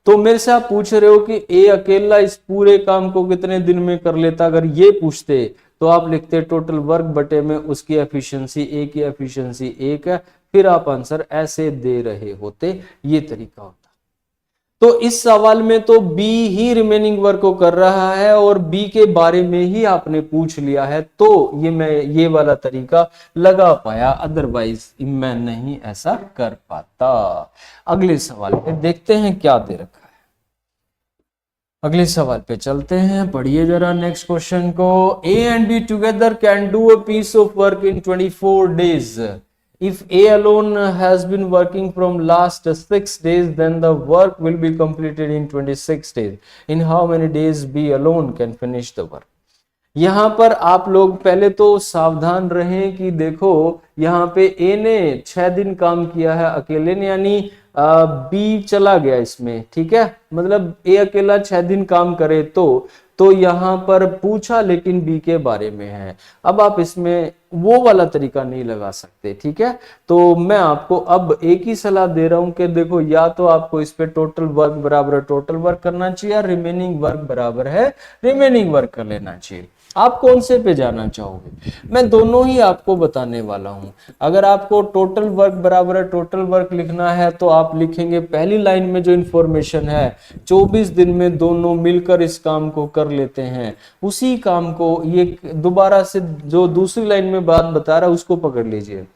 [SPEAKER 1] तो मेरे से आप पूछ रहे हो कि ए अकेला इस पूरे काम को कितने दिन में कर लेता, अगर ये पूछते तो आप लिखते टोटल वर्क बटे में उसकी एफिशिएंसी, ए की एफिशिएंसी 1 है, फिर आप आंसर ऐसे दे रहे होते, ये तरीका होता। तो इस सवाल में तो बी ही रिमेनिंग वर्क को कर रहा है और बी के बारे में ही आपने पूछ लिया है, तो ये मैं ये वाला तरीका लगा पाया, अदरवाइज मैं नहीं ऐसा कर पाता। अगले सवाल पे देखते हैं क्या दे रखा है। अगले सवाल पे चलते हैं, पढ़िए जरा नेक्स्ट क्वेश्चन को। A and B together can do a piece of work in 24 days. If A alone has been working from last 6 days, then the work will be completed in 26 days. In how many days B alone can finish the work? यहाँ पर आप लोग पहले तो सावधान रहें कि देखो यहाँ पे ए ने 6 दिन काम किया है अकेले ने, यानी बी चला गया इसमें। ठीक है, मतलब ए अकेला 6 दिन काम करे तो यहाँ पर पूछा लेकिन बी के बारे में है। अब आप इसमें वो वाला तरीका नहीं लगा सकते। ठीक है, तो मैं आपको अब एक ही सलाह दे रहा हूं कि देखो, या तो आपको इस पे टोटल वर्क बराबर टोटल वर्क करना चाहिए, रिमेनिंग वर्क बराबर है रिमेनिंग वर्क कर लेना चाहिए। आप कौन से पे जाना चाहोगे? मैं दोनों ही आपको बताने वाला हूं। अगर आपको टोटल वर्क बराबर है टोटल वर्क लिखना है तो आप लिखेंगे पहली लाइन में जो इंफॉर्मेशन है 24 दिन में दोनों मिलकर इस काम को कर लेते हैं, उसी काम को ये दोबारा से जो दूसरी लाइन में बात बता रहा है उसको पकड़ लीजिए।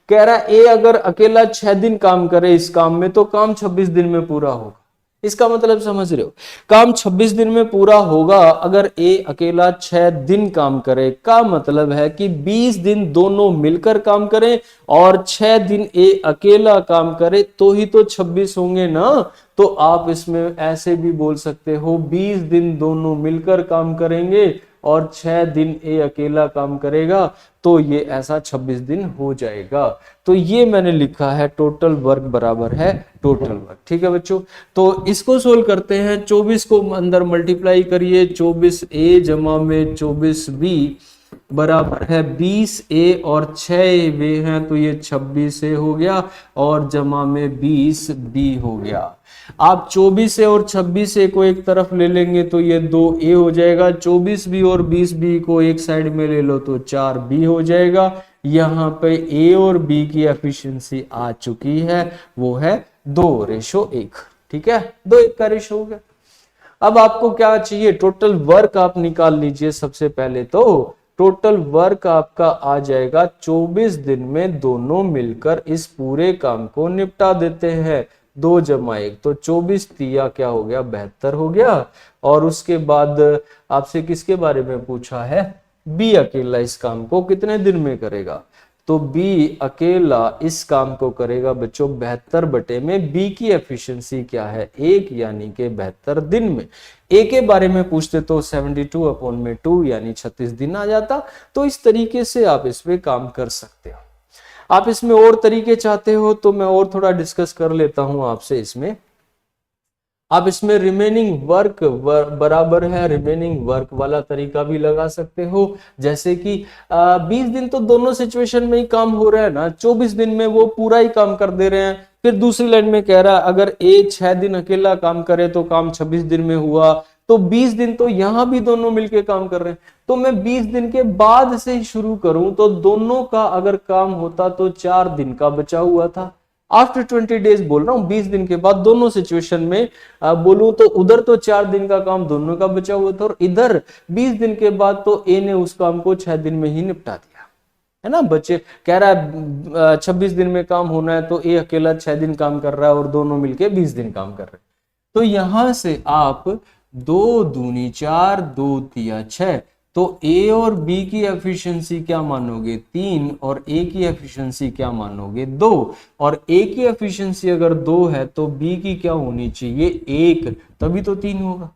[SPEAKER 1] कह रहा है ए अगर अकेला 6 दिन काम करे इस काम में तो काम 26 दिन में पूरा होगा। इसका मतलब समझ रहे हो, काम 26 दिन में पूरा होगा अगर ए अकेला 6 दिन काम करे, का मतलब है कि 20 दिन दोनों मिलकर काम करें और 6 दिन ए अकेला काम करे, तो ही तो 26 होंगे ना। तो आप इसमें ऐसे भी बोल सकते हो 20 दिन दोनों मिलकर काम करेंगे और 6 दिन ए अकेला काम करेगा, तो ये ऐसा 26 दिन हो जाएगा। तो ये मैंने लिखा है टोटल वर्क बराबर है टोटल वर्क। ठीक है बच्चों, तो इसको सोल्व करते हैं। 24 को अंदर मल्टीप्लाई करिए, 24 ए जमा में 24 बी, बराबर है 20a और 6a वे हैं, तो ये 26a हो गया और जमा में 20b हो गया। आप 24a और 26a को एक तरफ ले लेंगे तो ये 2a हो जाएगा, 24b और 20b को एक साइड में ले लो तो 4b हो जाएगा। यहाँ पे a और b की एफिशिएंसी आ चुकी है, वो है 2:1। ठीक है, 2:1 का रेशो हो गया। अब आपको क्या चाहिए, टोटल वर्क आप निकाल लीजिए। सबसे पहले तो टोटल वर्क आपका आ जाएगा 24 दिन में दोनों मिलकर इस पूरे काम को निपटा देते हैं। 2 जमा 1 तो 24 तिया क्या हो गया, 72 हो गया। और उसके बाद आपसे किसके बारे में पूछा है, बी अकेला इस काम को कितने दिन में करेगा, तो बी अकेला इस काम को करेगा बच्चों 72 में। बी की एफिशिएंसी क्या है, 1 यानी कि 72 दिन में। ए के बारे में पूछते तो 72/2 यानी 36 दिन आ जाता। तो इस तरीके से आप इस पे काम कर सकते हो। आप इसमें और तरीके चाहते हो तो मैं और थोड़ा डिस्कस कर लेता हूं आपसे। इसमें आप इसमें रिमेनिंग वर्क बराबर है रिमेनिंग वर्क वाला तरीका भी लगा सकते हो। जैसे कि 20 दिन तो दोनों सिचुएशन में ही काम हो रहा है ना, 24 दिन में वो पूरा ही काम कर दे रहे हैं। फिर दूसरी लाइन में कह रहा है अगर ए 6 दिन अकेला काम करे तो काम 26 दिन में हुआ, तो 20 दिन तो यहां भी दोनों मिलके काम कर रहे हैं। तो मैं 20 दिन के बाद से ही शुरू करूं तो दोनों का अगर काम होता तो 4 दिन का बचा हुआ था। आफ्टर 20 डेज बोल रहा हूं, 20 दिन के बाद दोनों सिचुएशन में बोलूं तो उधर तो 4 दिन का काम दोनों का बचा हुआ था और इधर 20 दिन के बाद तो ए ने उस काम को 6 दिन में ही निपटा दिया है ना। बच्चे कह रहा है 26 दिन में काम होना है तो ए अकेला 6 दिन काम कर रहा है और दोनों मिलके 20 दिन काम कर रहे हैं। तो यहां से आप 2 दूनी 4 2 तिया 6, तो ए और बी की एफिशिएंसी क्या मानोगे 3 और ए की एफिशिएंसी क्या मानोगे 2। और ए की एफिशिएंसी अगर 2 है तो बी की क्या होनी चाहिए 1, तभी तो 3 होगा।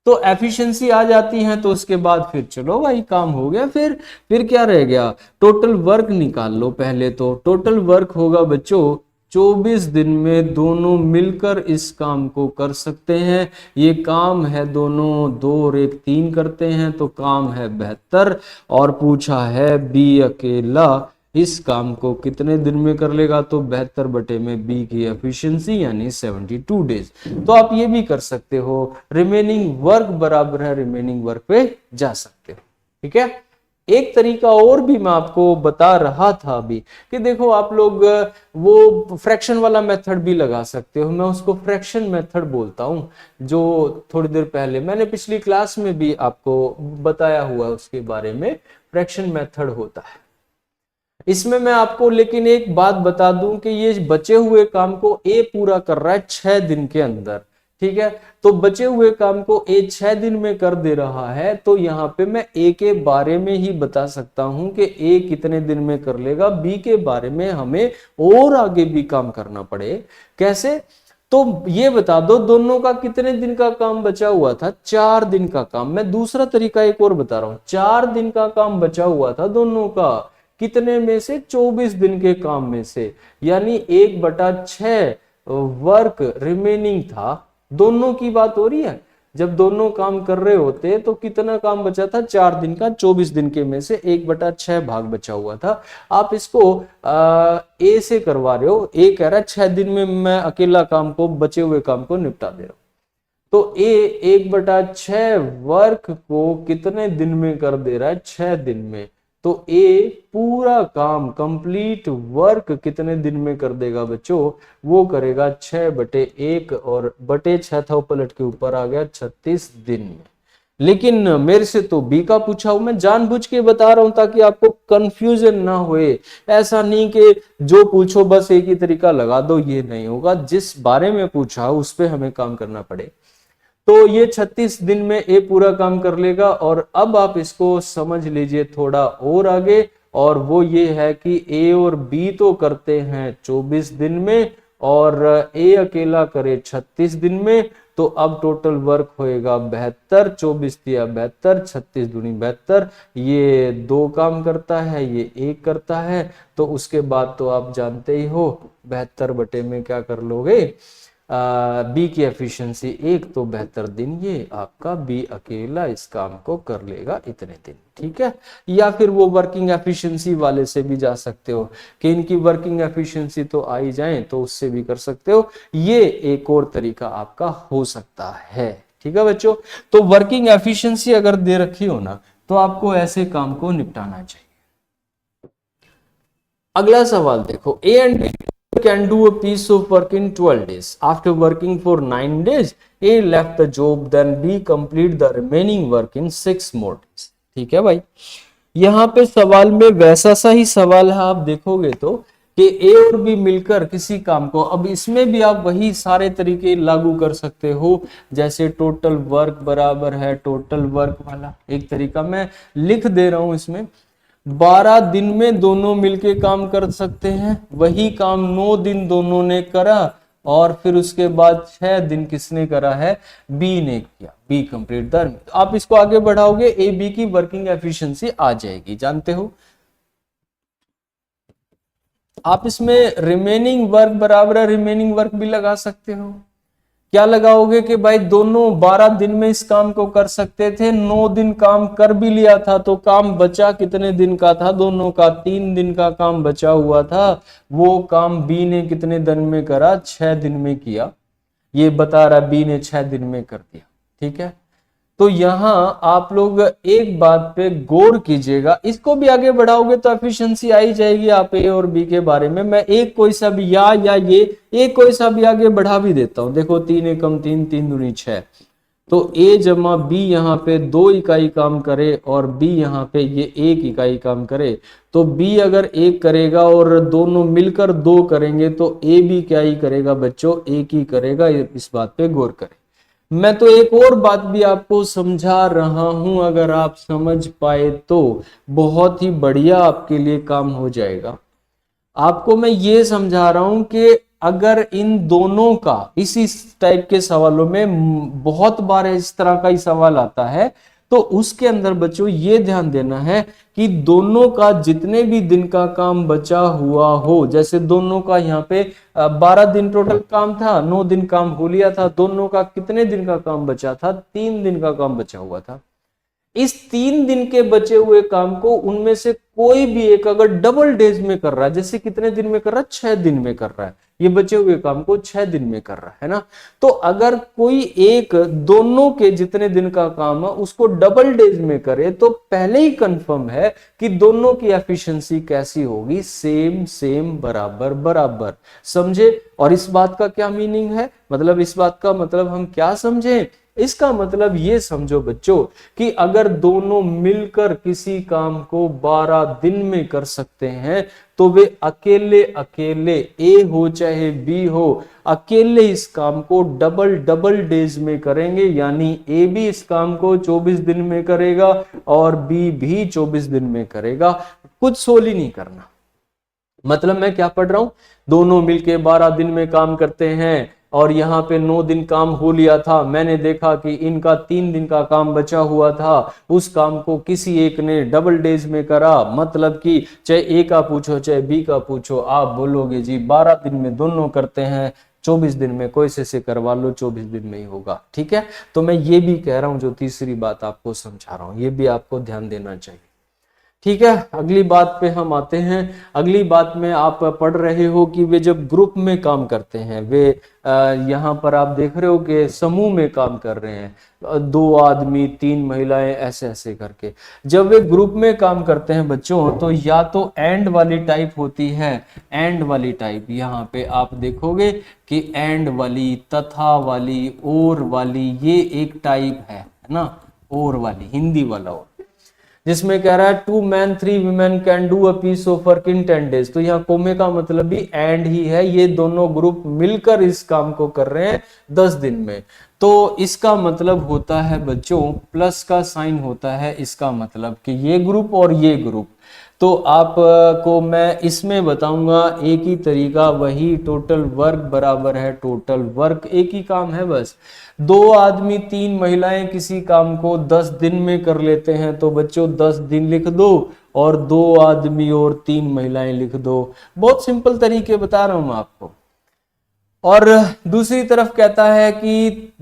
[SPEAKER 1] तो एफिशिएंसी आ जाती है तो उसके बाद फिर चलो भाई काम हो गया। फिर क्या रह गया, टोटल वर्क निकाल लो। पहले तो टोटल वर्क होगा बच्चों 24 दिन में दोनों मिलकर इस काम को कर सकते हैं। ये काम है दोनों 2 और 1 3 करते हैं तो काम है 72। और पूछा है बी अकेला इस काम को कितने दिन में कर लेगा, तो 72 में बी की एफिशिएंसी यानी 72 डेज। तो आप ये भी कर सकते हो, रिमेनिंग वर्क बराबर है रिमेनिंग वर्क पे जा सकते हो। ठीक है, एक तरीका और भी मैं आपको बता रहा था अभी कि देखो आप लोग वो फ्रैक्शन वाला मेथड भी लगा सकते हो। मैं उसको फ्रैक्शन मेथड बोलता हूं, जो थोड़ी देर पहले मैंने पिछली क्लास में भी आपको बताया हुआ है, उसके बारे में फ्रैक्शन मेथड होता है। इसमें मैं आपको लेकिन एक बात बता दूं कि ये बचे हुए काम को ए पूरा कर रहा है 6 दिन के अंदर। ठीक है, तो बचे हुए काम को ए 6 दिन में कर दे रहा है, तो यहाँ पे मैं ए के बारे में ही बता सकता हूं कि ए कितने दिन में कर लेगा। बी के बारे में हमें और आगे भी काम करना पड़े। कैसे, तो ये बता दो दोनों का कितने दिन का काम बचा हुआ था, 4 दिन का काम। मैं दूसरा तरीका एक और बता रहा हूं, 4 दिन का काम बचा हुआ था दोनों का, कितने में से 24 दिन के काम में से, यानी 1/6 वर्क रिमेनिंग था। दोनों की बात हो रही है, जब दोनों काम कर रहे होते तो कितना काम बचा था 4 दिन का, 24 दिन के में से 1/6 भाग बचा हुआ था। आप इसको ए से करवा रहे हो, ए कह रहा है 6 दिन में मैं अकेला काम को बचे हुए काम को निपटा दे रहा हूं, तो ए 1/6 वर्क को कितने दिन में कर दे रहा है 6 दिन में। तो ए पूरा काम कंप्लीट वर्क कितने दिन में कर देगा बच्चों, वो करेगा 6/1 और बटे 6 था पलट के ऊपर आ गया 36 दिन में। लेकिन मेरे से तो बी का पूछा हूं, मैं जानबूझ के बता रहा हूं ताकि आपको कंफ्यूजन ना होए। ऐसा नहीं कि जो पूछो बस एक ही तरीका लगा दो, ये नहीं होगा। जिस बारे में पूछा उस पर हमें काम करना पड़े। तो ये 36 दिन में ए पूरा काम कर लेगा। और अब आप इसको समझ लीजिए थोड़ा और आगे, और वो ये है कि ए और बी तो करते हैं 24 दिन में और ए अकेला करे 36 दिन में। तो अब टोटल वर्क होएगा 72, 24 दिया 72, 36 दूनी 72। ये 2 काम करता है, ये 1 करता है। तो उसके बाद तो आप जानते ही हो 72 बटे में क्या कर लोगे, बी की एफिशिएंसी एक तो बेहतर दिन, ये आपका बी अकेला इस काम को कर लेगा इतने दिन, ठीक है। या फिर वो वर्किंग एफिशिएंसी वाले से भी जा सकते हो कि इनकी वर्किंग एफिशिएंसी तो आ ही जाए, तो उससे भी कर सकते हो। ये एक और तरीका आपका हो सकता है, ठीक है बच्चों। तो वर्किंग एफिशिएंसी अगर दे रखी हो ना, तो आपको ऐसे काम को निपटाना चाहिए। अगला सवाल देखो, A and B can do a piece of work in 12 days. After working for 9 days, A left the job, then B complete the remaining work in 6 more days. ठीक है भाई, यहाँ पे सवाल में वैसा सा ही सवाल है, आप देखोगे तो कि ए और बी मिलकर किसी काम को, अब इसमें भी आप वही सारे तरीके लागू कर सकते हो, जैसे टोटल वर्क बराबर है टोटल वर्क वाला एक तरीका मैं लिख दे रहा हूं इसमें। 12 दिन में दोनों मिलके काम कर सकते हैं, वही काम 9 दिन दोनों ने करा, और फिर उसके बाद 6 दिन किसने करा है, बी ने किया, बी कंप्लीट द। आप इसको आगे बढ़ाओगे, ए बी की वर्किंग एफिशिएंसी आ जाएगी, जानते हो। आप इसमें रिमेनिंग वर्क बराबर रिमेनिंग वर्क भी लगा सकते हो। क्या लगाओगे कि भाई दोनों 12 दिन में इस काम को कर सकते थे, 9 दिन काम कर भी लिया था, तो काम बचा कितने दिन का था, दोनों का 3 दिन का काम बचा हुआ था। वो काम बी ने कितने दिन में करा, 6 दिन में किया, ये बता रहा बी ने 6 दिन में कर दिया, ठीक है। तो यहां आप लोग एक बात पे गौर कीजिएगा, इसको भी आगे बढ़ाओगे तो एफिशिएंसी आई जाएगी। आप ए और बी के बारे में मैं एक कोई सा भी या ये एक कोई सा भी आगे बढ़ा भी देता हूं। देखो 3 एकम 3, 3 दूनी 6, तो ए जमा बी यहाँ पे 2 इकाई काम करे और बी यहाँ पे ये 1 इकाई काम करे, तो बी अगर 1 करेगा और दोनों मिलकर 2 करेंगे, तो ए भी क्या ही करेगा बच्चों, 1 ही करेगा। इस बात पे गौर करें। मैं तो एक और बात भी आपको समझा रहा हूं, अगर आप समझ पाए तो बहुत ही बढ़िया आपके लिए काम हो जाएगा। आपको मैं ये समझा रहा हूं कि अगर इन दोनों का इसी टाइप के सवालों में बहुत बार इस तरह का ही सवाल आता है, तो उसके अंदर बच्चों ये ध्यान देना है कि दोनों का जितने भी दिन का काम बचा हुआ हो, जैसे दोनों का यहाँ पे 12 दिन टोटल काम था, 9 दिन काम हो लिया था, दोनों का कितने दिन का काम बचा था, 3 दिन का काम बचा हुआ था। इस 3 दिन के बचे हुए काम को उनमें से कोई भी एक अगर डबल डेज में कर रहा है, जैसे कितने दिन में कर रहा है, 6 दिन में कर रहा है, ये बचे हुए काम को 6 दिन में कर रहा है ना, तो अगर कोई एक दोनों के जितने दिन का काम है उसको डबल डेज में करे, तो पहले ही कंफर्म है कि दोनों की एफिशिएंसी कैसी होगी, सेम सेम बराबर बराबर। समझे। और इस बात का क्या मीनिंग है, मतलब इस बात का मतलब हम क्या समझे, इसका मतलब ये समझो बच्चों कि अगर दोनों मिलकर किसी काम को 12 दिन में कर सकते हैं, तो वे अकेले अकेले, ए हो चाहे बी हो, अकेले इस काम को डबल डबल डेज में करेंगे। यानी ए भी इस काम को 24 दिन में करेगा और बी भी 24 दिन में करेगा, कुछ सोली नहीं करना। मतलब मैं क्या पढ़ रहा हूं, दोनों मिलके 12 दिन में काम करते हैं और यहाँ पे 9 दिन काम हो लिया था, मैंने देखा कि इनका 3 दिन का काम बचा हुआ था, उस काम को किसी एक ने डबल डेज में करा। मतलब कि चाहे ए का पूछो चाहे बी का पूछो, आप बोलोगे जी 12 दिन में दोनों करते हैं, 24 दिन में कोई से करवा लो, 24 दिन में ही होगा, ठीक है। तो मैं ये भी कह रहा हूं, जो तीसरी बात आपको समझा रहा हूं, ये भी आपको ध्यान देना चाहिए, ठीक है। अगली बात पे हम आते हैं। अगली बात में आप पढ़ रहे हो कि वे जब ग्रुप में काम करते हैं, वे यहाँ पर आप देख रहे हो कि समूह में काम कर रहे हैं, 2 आदमी 3 महिलाएं ऐसे ऐसे करके। जब वे ग्रुप में काम करते हैं बच्चों, तो या तो एंड वाली टाइप होती है, एंड वाली टाइप, यहाँ पे आप देखोगे कि एंड वाली, तथा वाली, और वाली, ये एक टाइप है ना, और वाली हिंदी वाला, और जिसमें कह रहा है 2 men 3 women can do a piece of work in 10 days। तो यहाँ कोमे का मतलब भी एंड ही है, ये दोनों ग्रुप मिलकर इस काम को कर रहे हैं 10 दिन में। तो इसका मतलब होता है बच्चों, प्लस का साइन होता है, इसका मतलब कि ये ग्रुप और ये ग्रुप। तो आपको मैं इसमें बताऊंगा एक ही तरीका, वही टोटल वर्क बराबर है टोटल वर्क, एक ही काम है बस। 2 आदमी 3 महिलाएं किसी काम को 10 दिन में कर लेते हैं, तो बच्चों 10 दिन लिख दो और 2 आदमी और 3 महिलाएं लिख दो। बहुत सिंपल तरीके बता रहा हूं मैं आपको। और दूसरी तरफ कहता है कि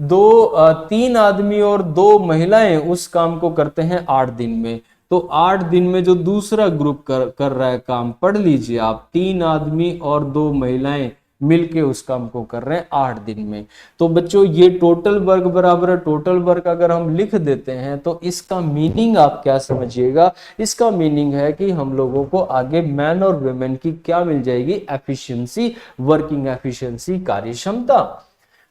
[SPEAKER 1] 3 आदमी और 2 महिलाएं उस काम को करते हैं 8 दिन में। तो 8 दिन में जो दूसरा ग्रुप कर रहा है काम, पढ़ लीजिए आप, 3 आदमी और 2 महिलाएं मिलके उस काम को कर रहे हैं 8 दिन में। तो बच्चों ये टोटल वर्क बराबर है टोटल वर्क, अगर हम लिख देते हैं तो इसका मीनिंग आप क्या समझिएगा, इसका मीनिंग है कि हम लोगों को आगे मैन और वुमेन की क्या मिल जाएगी, एफिशिएंसी, वर्किंग एफिशिएंसी, कार्य क्षमता।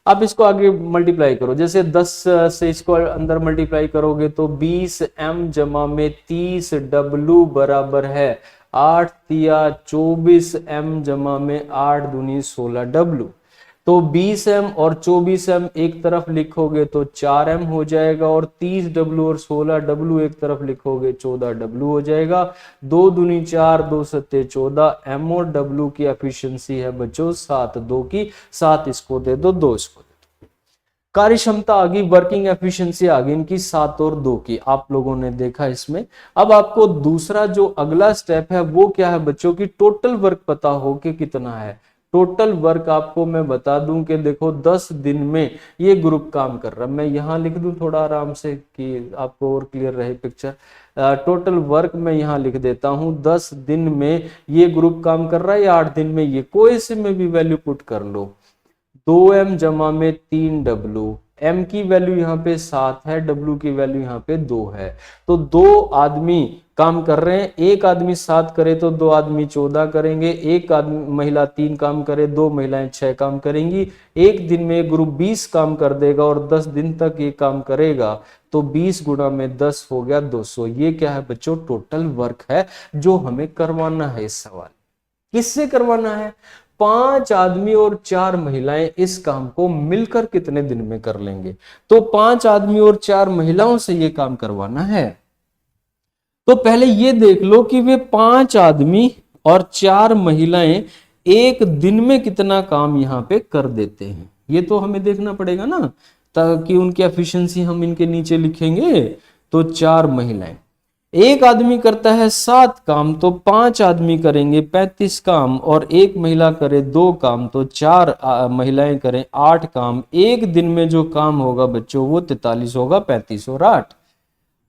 [SPEAKER 1] आप इसको आगे मल्टीप्लाई करो, जैसे 10 से इसको अंदर मल्टीप्लाई करोगे तो 20m जमा में 30w बराबर है 8 तिया 24m जमा में 8 दूनी 16w। तो 20m और 24m एक तरफ लिखोगे तो 4m हो जाएगा, और 30w और 16w एक तरफ लिखोगे 14w हो जाएगा। 2 दूनी 4, 2 सत्ते 14, m और w की एफिशिएंसी है बच्चों 7, 2 की 7 इसको दे दो, 2 इसको दे दो। कार्य क्षमता आ गई, वर्किंग एफिशिएंसी आ गई इनकी 7 और 2 की, आप लोगों ने देखा इसमें। अब आपको दूसरा जो अगला स्टेप है वो क्या है बच्चों की, टोटल वर्क पता हो कि कितना है। टोटल वर्क आपको मैं बता दूं कि देखो 10 दिन में ये ग्रुप काम कर रहा है। मैं यहां लिख दूं थोड़ा आराम से कि आपको और क्लियर रहे पिक्चर। टोटल वर्क मैं यहां लिख देता हूं, 10 दिन में ये ग्रुप काम कर रहा है या 8 दिन में, ये कोई से में भी वैल्यू पुट कर लो। 2m जमा में 3w, m की वैल्यू यहाँ पे 7 है, w की वैल्यू यहाँ पे 2 है। तो 2 आदमी काम कर रहे हैं, एक आदमी 7 करे तो 2 आदमी 14 करेंगे, एक आदमी महिला 3 काम करे, 2 महिलाएं 6 काम करेंगी। एक दिन में ग्रुप 20 काम कर देगा और 10 दिन तक ये काम करेगा, तो 20 गुणा में 10 हो गया 200। ये क्या है बच्चों, टोटल वर्क है जो हमें करवाना है। इस सवाल किससे करवाना है, 5 आदमी और 4 महिलाएं इस काम को मिलकर कितने दिन में कर लेंगे। तो 5 आदमी और 4 महिलाओं से ये काम करवाना है। तो पहले ये देख लो कि वे 5 आदमी और 4 महिलाएं एक दिन में कितना काम यहाँ पे कर देते हैं, ये तो हमें देखना पड़ेगा ना, ताकि उनकी एफिशिएंसी हम इनके नीचे लिखेंगे। तो 4 महिलाएं, एक आदमी करता है 7 काम, तो 5 आदमी करेंगे 35 काम, और एक महिला करे 2 काम, तो 4 महिलाएं करें 8 काम। एक दिन में जो काम होगा बच्चों वो 43 होगा, 35 और 8।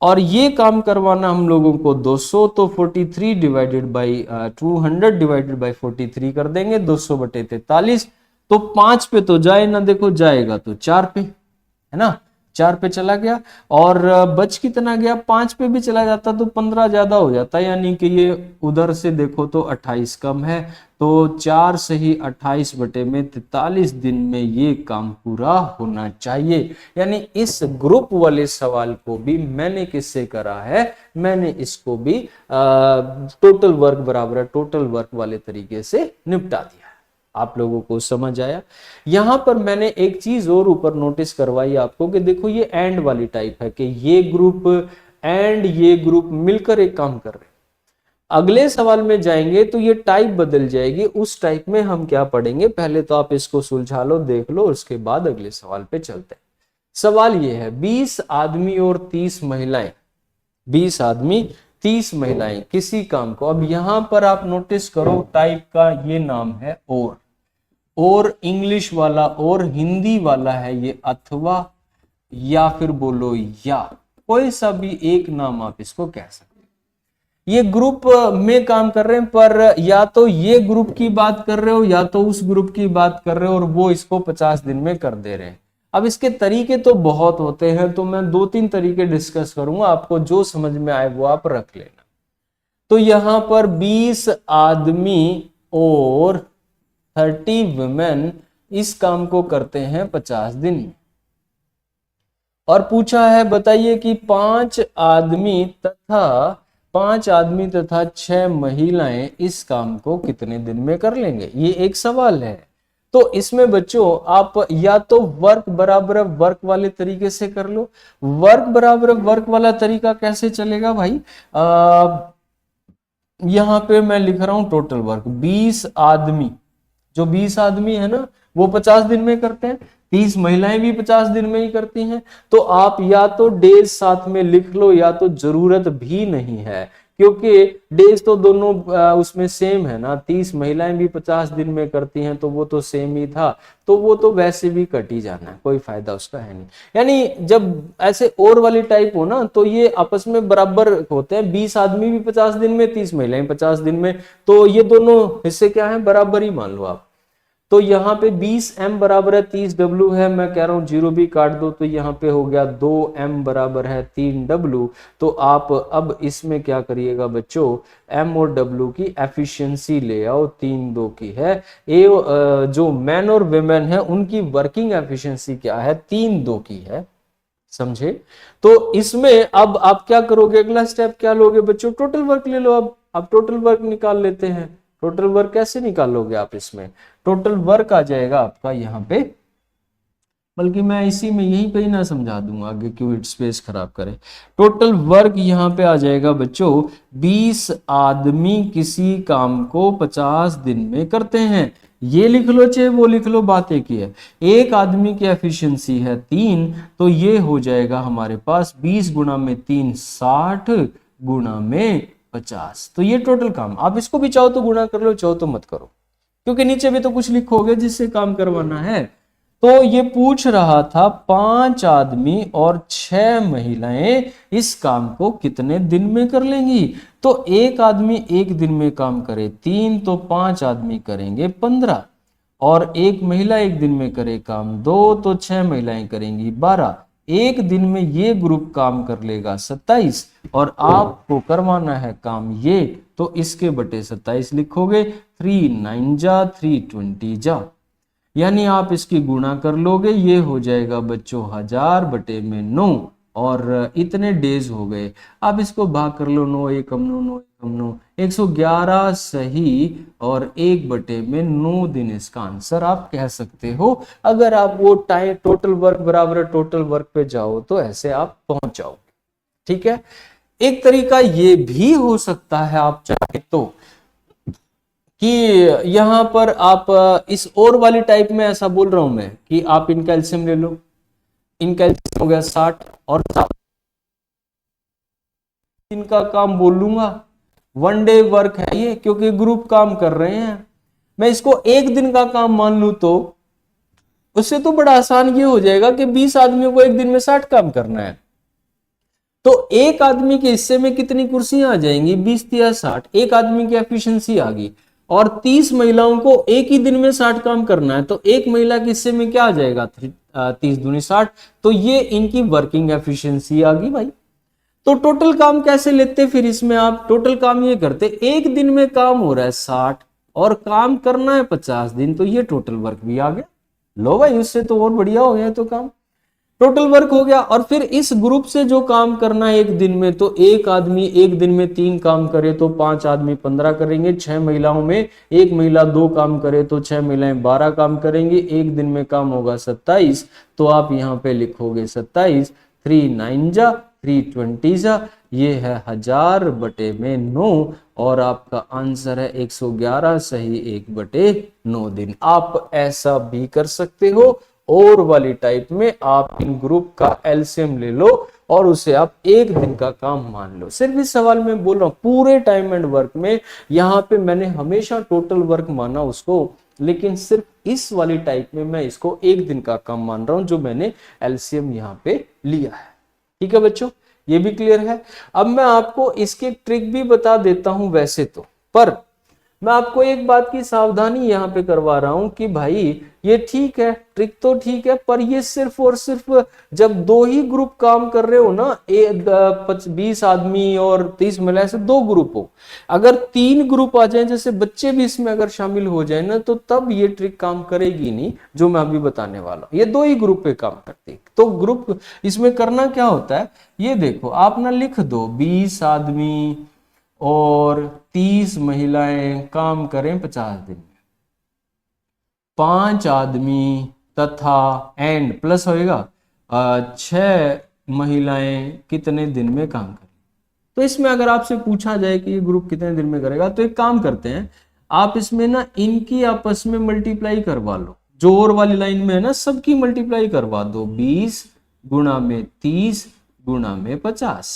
[SPEAKER 1] और ये काम करवाना हम लोगों को 200, तो 43 डिवाइडेड बाई 200 डिवाइडेड बाई 43 कर देंगे, 200 बटे 43। तो 5 पे तो जाए ना, देखो जाएगा तो 4 पे, है ना, 4 पे चला गया। और बच कितना गया, 5 पे भी चला जाता तो 15 ज्यादा हो जाता, यानी कि ये उधर से देखो तो 28 कम है। तो 4 से ही 28 बटे में 43 दिन में ये काम पूरा होना चाहिए। यानी इस ग्रुप वाले सवाल को भी मैंने किससे करा है, मैंने इसको भी टोटल वर्क बराबर टोटल वर्क वाले तरीके से निपटा दिया। आप लोगों को समझ आया। यहां पर मैंने एक चीज और ऊपर नोटिस करवाई आपको कि देखो ये एंड वाली टाइप है कि ये ग्रुप एंड ये ग्रुप मिलकर एक काम कर रहे हैं। अगले सवाल में जाएंगे तो ये टाइप बदल जाएगी, उस टाइप में हम क्या पढ़ेंगे, पहले तो आप इसको सुलझा लो, देख लो, उसके बाद अगले सवाल पे चलते हैं। सवाल ये है 20 आदमी और 30 महिलाएं, 20 आदमी 30 महिलाएं किसी काम को, अब यहां पर आप नोटिस करो टाइप का ये नाम है और इंग्लिश वाला और हिंदी वाला है ये अथवा, या फिर बोलो या, कोई सा भी एक नाम आप इसको कह सकते हैं। ये ग्रुप में काम कर रहे हैं, पर या तो ये ग्रुप की बात कर रहे हो या तो उस ग्रुप की बात कर रहे हो, और वो इसको 50 दिन में कर दे रहे हैं। अब इसके तरीके तो बहुत होते हैं, तो मैं 2-3 तरीके डिस्कस करूंगा, आपको जो समझ में आए वो आप रख लेना। तो यहां पर 20 आदमी और 30 वुमेन इस काम को करते हैं 50 दिन में, और पूछा है बताइए कि 5 आदमी तथा 6 महिलाएं इस काम को कितने दिन में कर लेंगे। ये एक सवाल है। तो इसमें बच्चों आप या तो वर्क बराबर वर्क वाले तरीके से कर लो। वर्क बराबर वर्क वाला तरीका कैसे चलेगा भाई, यहां पे मैं लिख रहा हूं टोटल वर्क, 20 आदमी, जो 20 आदमी है ना वो 50 दिन में करते हैं, 30 महिलाएं भी 50 दिन में ही करती हैं। तो आप या तो डेज साथ में लिख लो या तो जरूरत भी नहीं है, क्योंकि डेज तो दोनों उसमें सेम है ना, 30 महिलाएं भी 50 दिन में करती हैं तो वो तो सेम ही था, तो वो तो वैसे भी कट ही जाना है, कोई फायदा उसका है नहीं। यानी जब ऐसे और वाली टाइप हो ना तो ये आपस में बराबर होते हैं, 20 आदमी भी 50 दिन में, 30 महिलाएं 50 दिन में, तो ये दोनों हिस्से क्या है, बराबर ही मान लो आप। तो यहाँ पे 20m बराबर है 30w है, मैं कह रहा हूँ 0 भी काट दो तो यहाँ पे हो गया 2m बराबर है 3w। तो आप अब इसमें क्या करिएगा बच्चों, m और w की एफिशिएंसी ले आओ, 3-2 की है। जो मैन और वेमेन है उनकी वर्किंग एफिशिएंसी क्या है, 3-2 की है, समझे। तो इसमें अब आप क्या करोगे, अगला स्टेप क्या लोगे बच्चों, टोटल वर्क ले लो। अब आप टोटल वर्क निकाल लेते हैं। टोटल वर्क कैसे निकालोगे आप, इसमें टोटल वर्क आ जाएगा आपका यहाँ पे, बल्कि मैं इसी में यहीं पे ही ना समझा दूंगा आगे, क्यों स्पेस खराब करे। टोटल वर्क यहाँ पे आ जाएगा बच्चों, 20 आदमी किसी काम को 50 दिन में करते हैं, ये लिख लो चाहे वो लिख लो, बात एक ही है। एक आदमी की एफिशिएंसी है 3, तो ये हो जाएगा हमारे पास 20 गुणा में 3 60 गुणा में 50। तो ये टोटल काम, आप इसको भी चाहो तो गुणा कर लो, चाहो तो मत करो, क्योंकि नीचे भी तो कुछ लिखोगे जिससे काम करवाना है। तो ये पूछ रहा था 5 आदमी और 6 महिलाएं इस काम को कितने दिन में कर लेंगी। तो एक आदमी एक दिन में काम करे 3, तो 5 आदमी करेंगे 15, और एक महिला एक दिन में करे काम 2, तो 6 महिलाएं करेंगी 12। एक दिन में ये ग्रुप काम कर लेगा 27, और आपको करवाना है काम ये, तो इसके बटे 27 लिखोगे, 3 9 जा 320 जा, यानी आप इसकी गुणा कर लोगे, ये हो जाएगा बच्चों 1000 बटे में 9, और इतने डेज हो गए। आप इसको भाग कर लो, 9 एकम 9 9 एकम 9, 111 सही, और 1 बटे में 9 दिन इसका आंसर आप कह सकते हो। अगर आप वो टाइम टोटल वर्क बराबर टोटल वर्क पे जाओ तो ऐसे आप पहुंच जाओगे, ठीक है। एक तरीका ये भी हो सकता है आप चाहे तो, कि यहां पर आप इस और वाली टाइप में, ऐसा बोल रहा हूं मैं कि आप इनका एलसीएम ले लो, इनका एलसीएम हो गया 60 और 7 इनका काम बोल लूंगा, 1 डे वर्क है ये, क्योंकि ग्रुप काम कर रहे हैं। मैं इसको एक दिन का काम मान लूं तो उससे तो बड़ा आसान ये हो जाएगा कि 20 आदमियों को एक दिन में 60 काम करना है, तो एक आदमी के हिस्से में कितनी कुर्सियां आ जाएंगी, 20 या 60, एक आदमी की एफिशिएंसी आ गई। और 30 महिलाओं को एक ही दिन में 60 काम करना है, तो एक महिला के हिस्से में क्या आ जाएगा, 30 दूनी 60, तो ये इनकी वर्किंग एफिशिएंसी आ गई भाई। तो टोटल काम कैसे लेते, फिर इसमें आप टोटल काम ये करते, एक दिन में काम हो रहा है 60 और काम करना है 50 दिन, तो ये टोटल वर्क भी आ गया। लो भाई, उससे तो और बढ़िया हो गया, तो काम टोटल वर्क हो गया। और फिर इस ग्रुप से जो काम करना है एक दिन में, तो एक आदमी एक दिन में 3 काम करे तो 5 आदमी 15 करेंगे, 6 महिलाओं में एक महिला 2 काम करे तो 6 महिलाएं 12 काम करेंगी, एक दिन में काम होगा 27, तो आप यहाँ पे लिखोगे 27, 3 9 जा 320 जा, ये है 1000 बटे में 9, और आपका आंसर है 111 सही, 1 बटे 9 दिन। आप ऐसा भी कर सकते हो, और वाली टाइप में आप इन ग्रुप का एलसीएम ले लो और उसे आप एक दिन का काम मान लो। सिर्फ इस सवाल में बोल रहा हूं, पूरे टाइम एंड वर्क में यहाँ पे मैंने हमेशा टोटल वर्क माना उसको, लेकिन सिर्फ इस वाली टाइप में मैं इसको एक दिन का काम मान रहा हूं, जो मैंने एलसीएम यहाँ पे लिया है। ठीक है बच्चों, ये भी क्लियर है। अब मैं आपको इसकी ट्रिक भी बता देता हूं वैसे तो, पर मैं आपको एक बात की सावधानी यहाँ पे करवा रहा हूं कि भाई ये ठीक है, ट्रिक तो ठीक है, पर ये सिर्फ और सिर्फ जब 2 ही ग्रुप काम कर रहे हो ना, 20 आदमी और 30 महिला, ऐसे 2 ग्रुप हो, अगर 3 ग्रुप आ जाए, जैसे बच्चे भी इसमें अगर शामिल हो जाए ना, तो तब ये ट्रिक काम करेगी नहीं जो मैं अभी बताने वाला हूं। ये 2 ही ग्रुप पे काम करती है। तो ग्रुप इसमें करना क्या होता है, ये देखो आप ना लिख दो, 20 आदमी और 30 महिलाएं काम करें 50 दिन में, 5 आदमी तथा एंड प्लस होएगा 6 महिलाएं कितने दिन में काम करें। तो इसमें अगर आपसे पूछा जाए कि ये ग्रुप कितने दिन में करेगा, तो एक काम करते हैं, आप इसमें ना इनकी आपस में मल्टीप्लाई करवा लो, जो और वाली लाइन में है ना, सबकी मल्टीप्लाई करवा दो, 20 गुणा में 30 गुणा में 50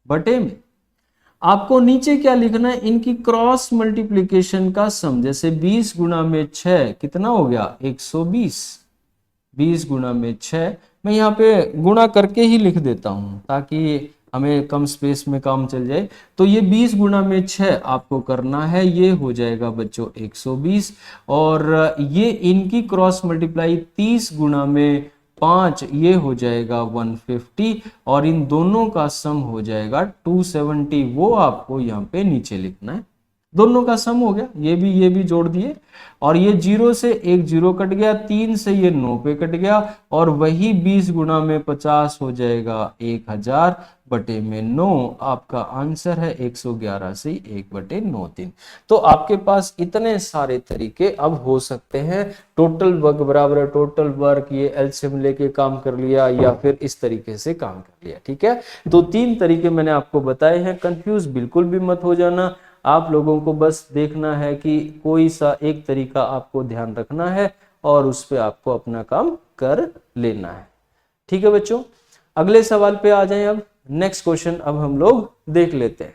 [SPEAKER 1] बटे में। आपको नीचे क्या लिखना है, इनकी क्रॉस मल्टीप्लीकेशन का सम। जैसे 20 गुणा में 6 कितना हो गया 120, 20 गुणा में 6, मैं यहाँ पे गुणा करके ही लिख देता हूं ताकि हमें कम स्पेस में काम चल जाए। तो ये 20 गुणा में 6 आपको करना है, ये हो जाएगा बच्चों 120। और ये इनकी क्रॉस मल्टीप्लाई 30 गुणा में 5, ये हो जाएगा 150, और इन दोनों का सम हो जाएगा 270। वो आपको यहाँ पे नीचे लिखना है, दोनों का सम हो गया, ये भी जोड़ दिए। और ये 0 से एक 0 कट गया, 3 से ये 9 पे कट गया, और वही 20 गुणा में 50 हो जाएगा 1000 बटे में 9। आपका आंसर है 111 से 1 बटे 9 3। तो आपके पास इतने सारे तरीके अब हो सकते हैं। टोटल वर्क बराबर है टोटल वर्क, ये एलसीएम लेके काम कर लिया, या फिर इस तरीके से काम कर लिया। ठीक है, तो 3 तरीके मैंने आपको बताए हैं। कंफ्यूज बिल्कुल भी मत हो जाना, आप लोगों को बस देखना है कि कोई सा एक तरीका आपको ध्यान रखना है और उस पे आपको अपना काम कर लेना है। ठीक है बच्चों, अगले सवाल पे आ जाएं। अब नेक्स्ट क्वेश्चन अब हम लोग देख लेते हैं।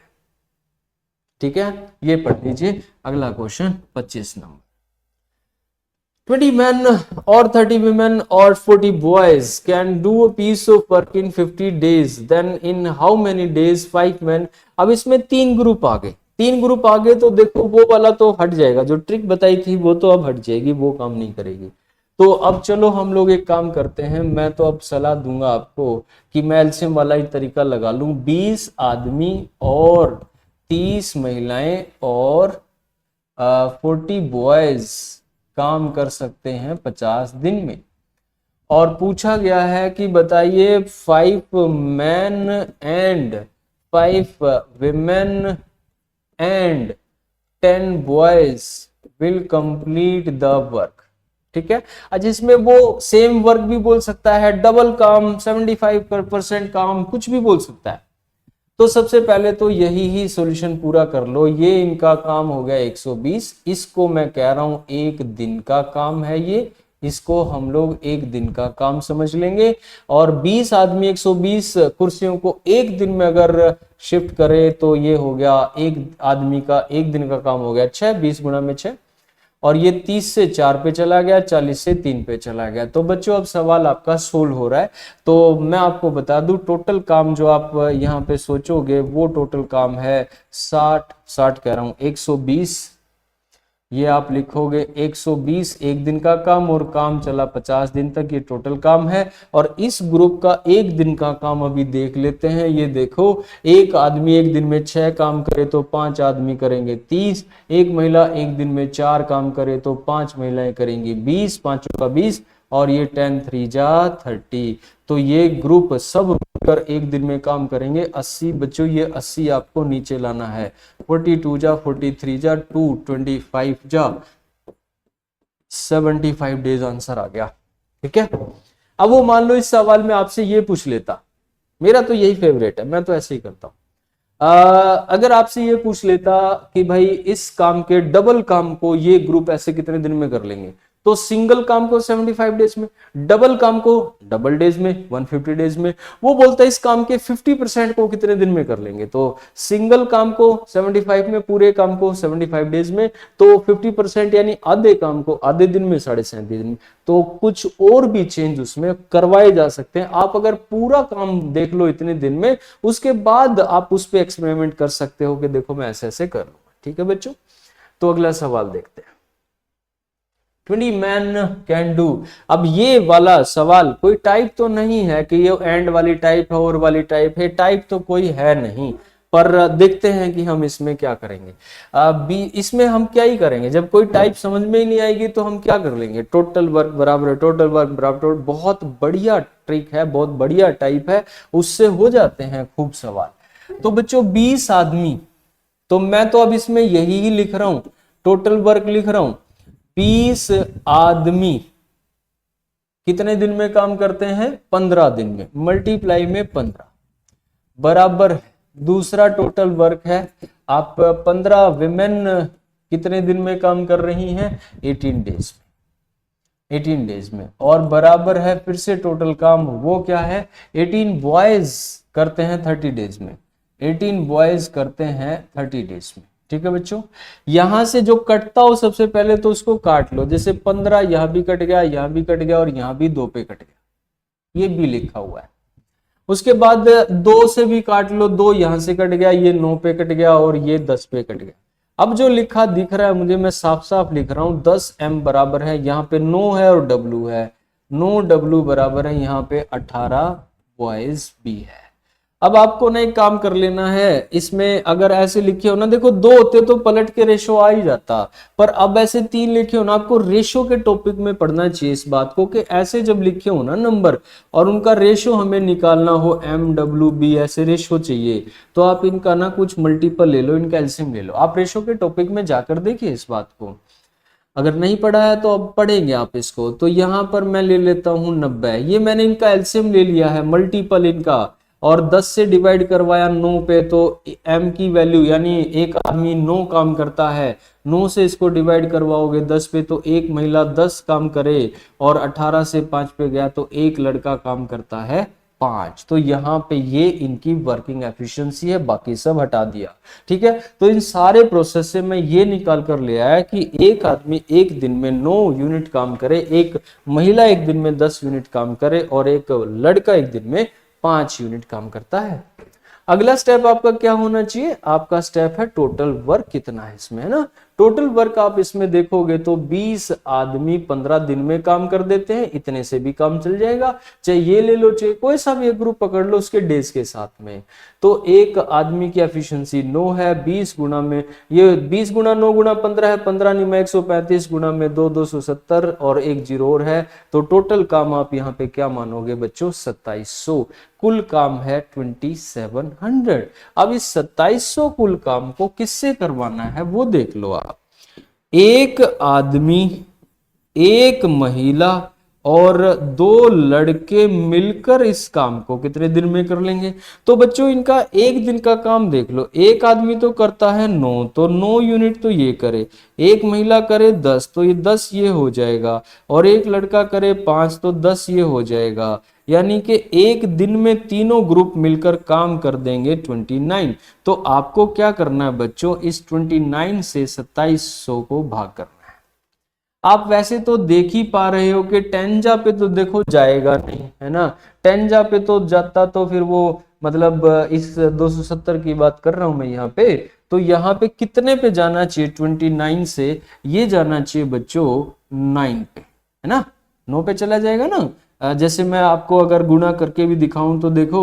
[SPEAKER 1] ठीक है, ये पढ़ लीजिए अगला question 25 number. 20 men or 30 women or 40 boys can do a piece of work in 50 days, then in how many days 5 men। अब इसमें 3 ग्रुप आ गए, 3 ग्रुप आ गए, तो देखो वो वाला तो हट जाएगा, जो ट्रिक बताई थी वो तो अब हट जाएगी, वो काम नहीं करेगी। तो अब चलो हम लोग एक काम करते हैं, मैं तो अब सलाह दूंगा आपको कि मैं एलसीएम वाला ही तरीका लगा लूं। 20 आदमी और 30 महिलाएं और 40 बॉयज काम कर सकते हैं 50 दिन में। और पूछा गया है कि बताइए 5 men and 5 women and 10 boys will complete the work। ठीक है, आज इसमें वो सेम वर्क भी बोल सकता है, डबल काम, 75% काम, कुछ भी बोल सकता है। तो सबसे पहले तो यही ही सॉल्यूशन पूरा कर लो। ये इनका काम हो गया 120, इसको मैं कह रहा हूं एक दिन का काम है ये, इसको हम लोग एक दिन का काम समझ लेंगे। और 20 आदमी 120 कुर्सियों को एक दिन में अगर शिफ्ट करे तो ये हो गया एक आदमी का एक दिन का काम हो गया 6, 20 गुणा में 6, और ये 30 से 4 पे चला गया, 40 से 3 पे चला गया। तो बच्चों अब सवाल आपका सोल्व हो रहा है। तो मैं आपको बता दूं टोटल काम जो आप यहाँ पे सोचोगे वो टोटल काम है 60 कह रहा हूं 120, ये आप लिखोगे 120 एक दिन का काम, और काम चला 50 दिन तक, ये टोटल काम है। और इस ग्रुप का एक दिन का काम अभी देख लेते हैं। ये देखो, एक आदमी एक दिन में 6 काम करे तो 5 आदमी करेंगे 30, एक महिला एक दिन में 4 काम करे तो 5 महिलाएं करेंगी 20, 5 का 20, और ये 10 3 जा 30। तो ये ग्रुप सब मिलकर एक दिन में काम करेंगे 80। बच्चों ये 80 आपको नीचे लाना है, 42 जा 43 जा 225 जा 75 डेज आंसर आ गया। ठीक है, अब वो मान लो इस सवाल में आपसे ये पूछ लेता, मेरा तो यही फेवरेट है, मैं तो ऐसे ही करता हूं। अगर आपसे ये पूछ लेता कि भाई इस काम के डबल काम को ये ग्रुप ऐसे कितने दिन में कर लेंगे, तो सिंगल काम को 75 डेज में, डबल काम को डबल डेज में 150 डेज में। वो बोलता है इस काम के 50% को कितने दिन में कर लेंगे, तो सिंगल काम को 75 में, पूरे काम को 75 डेज में, तो 50% यानी आधे काम को आधे दिन में, 37.5 दिन में। तो कुछ और भी चेंज उसमें करवाए जा सकते हैं। आप अगर पूरा काम देख लो इतने दिन में, उसके बाद आप उस पर एक्सपेरिमेंट कर सकते हो कि देखो मैं ऐसे ऐसे कर लूंगा। ठीक है बच्चों, तो अगला सवाल देखते हैं। 20 men can do। अब ये वाला सवाल कोई टाइप तो नहीं है कि ये एंड वाली टाइप है और वाली टाइप है, टाइप तो कोई है नहीं, पर देखते हैं कि हम इसमें क्या करेंगे। इसमें हम क्या ही करेंगे, जब कोई टाइप समझ में ही नहीं आएगी तो हम क्या कर लेंगे, टोटल वर्क बराबर टोटल वर्क बराबर टोटल। बहुत बढ़िया ट्रिक है, बहुत बढ़िया टाइप है, उससे हो जाते हैं खूब सवाल। तो बच्चों 20 आदमी, तो मैं तो अब इसमें यही ही लिख रहा हूं, टोटल वर्क लिख रहा हूं। 20 आदमी कितने दिन में काम करते हैं, 15 दिन में, मल्टीप्लाई में 15 बराबर है। दूसरा टोटल वर्क है, आप 15 विमेन कितने दिन में काम कर रही हैं, 18 डेज में, 18 डेज में, और बराबर है फिर से टोटल काम, वो क्या है 18 बॉयज करते हैं 30 डेज में, 18 बॉयज करते हैं 30 डेज में। ठीक है बच्चों, यहां से जो कटता हो सबसे पहले तो उसको काट लो, जैसे 15 यहां भी कट गया, यहां भी कट गया और यहां भी 2 पे कट गया, ये भी लिखा हुआ है। उसके बाद 2 से भी काट लो, 2 यहां से कट गया, ये 9 पे कट गया और ये 10 पे कट गया। अब जो लिखा दिख रहा है मुझे, मैं साफ साफ लिख रहा हूं, 10m बराबर है, यहाँ पे 9 है और w है, 9w बराबर है यहाँ पे 18 बॉयज भी है। अब आपको ना एक काम कर लेना है, इसमें अगर ऐसे लिखे हो ना, देखो 2 होते तो पलट के रेशो आ ही जाता, पर अब ऐसे 3 लिखे हो ना, आपको रेशो के टॉपिक में पढ़ना चाहिए इस बात को, कि ऐसे जब लिखे हो ना नंबर और उनका रेशो हमें निकालना हो, MWB ऐसे रेशो चाहिए, तो आप इनका ना कुछ मल्टीपल ले लो, इनका एलसीएम ले लो। आप रेशो के टॉपिक में जाकर देखिए इस बात को, अगर नहीं पढ़ा है तो अब पढ़ेंगे आप इसको। तो यहाँ पर मैं ले लेता हूँ 90, ये मैंने इनका एलसीएम ले लिया है, मल्टीपल इनका, और 10 से डिवाइड करवाया 9 पे, तो m की वैल्यू यानी एक आदमी 9 काम करता है, 9 से इसको डिवाइड करवाओगे 10 पे तो एक महिला 10 काम करे, और 18 से 5 पे गया तो एक लड़का काम करता है 5। तो यहाँ पे ये इनकी वर्किंग एफिशिएंसी है, बाकी सब हटा दिया। ठीक है, तो इन सारे प्रोसेस से मैं ये निकाल कर ले आया कि एक आदमी एक दिन में 9 यूनिट काम करे, एक महिला एक दिन में 10 यूनिट काम करे और एक लड़का एक दिन में 5 यूनिट काम करता है। अगला स्टेप आपका क्या होना चाहिए, आपका स्टेप है टोटल वर्क कितना है इसमें, है ना। टोटल वर्क आप इसमें देखोगे तो 20 आदमी 15 दिन में काम कर देते हैं, इतने से भी काम चल जाएगा, चाहे ये ले लो चाहे कोई सा भी एक ग्रुप पकड़ लो उसके डेज के साथ में। तो एक आदमी की एफिशिएंसी 9 है, 20 गुना में ये 20 गुना 9 गुना 15 है, 15 नहीं 135 गुना में 2 270 और एक जीरो और है, तो टोटल काम आप यहाँ पे क्या मानोगे बच्चों, 2700। कुल काम है 2700। अब इस 2700 कुल काम को किससे करवाना है वो देख लो आप। एक आदमी, एक महिला और 2 लड़के मिलकर इस काम को कितने दिन में कर लेंगे। तो बच्चों इनका एक दिन का काम देख लो, एक आदमी तो करता है 9, तो 9 यूनिट तो ये करे, एक महिला करे 10 तो ये 10 ये हो जाएगा, और एक लड़का करे 5 तो 10 ये हो जाएगा, यानी कि एक दिन में तीनों ग्रुप मिलकर काम कर देंगे 29। तो आपको क्या करना है बच्चों, इस 29 से 2700 को भाग करना है। आप वैसे तो देख ही पा रहे हो कि टेंजा पे तो देखो जाएगा नहीं, है ना, टेंजा पे तो जाता तो फिर वो मतलब इस 270 की बात कर रहा हूं मैं यहाँ पे, तो यहाँ पे कितने पे जाना चाहिए, 29 से ये जाना चाहिए बच्चों 9 पे, है ना, 9 पे चला जाएगा ना। जैसे मैं आपको अगर गुणा करके भी दिखाऊं तो देखो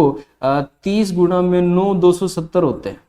[SPEAKER 1] 30 गुणा में 9 270 होते हैं,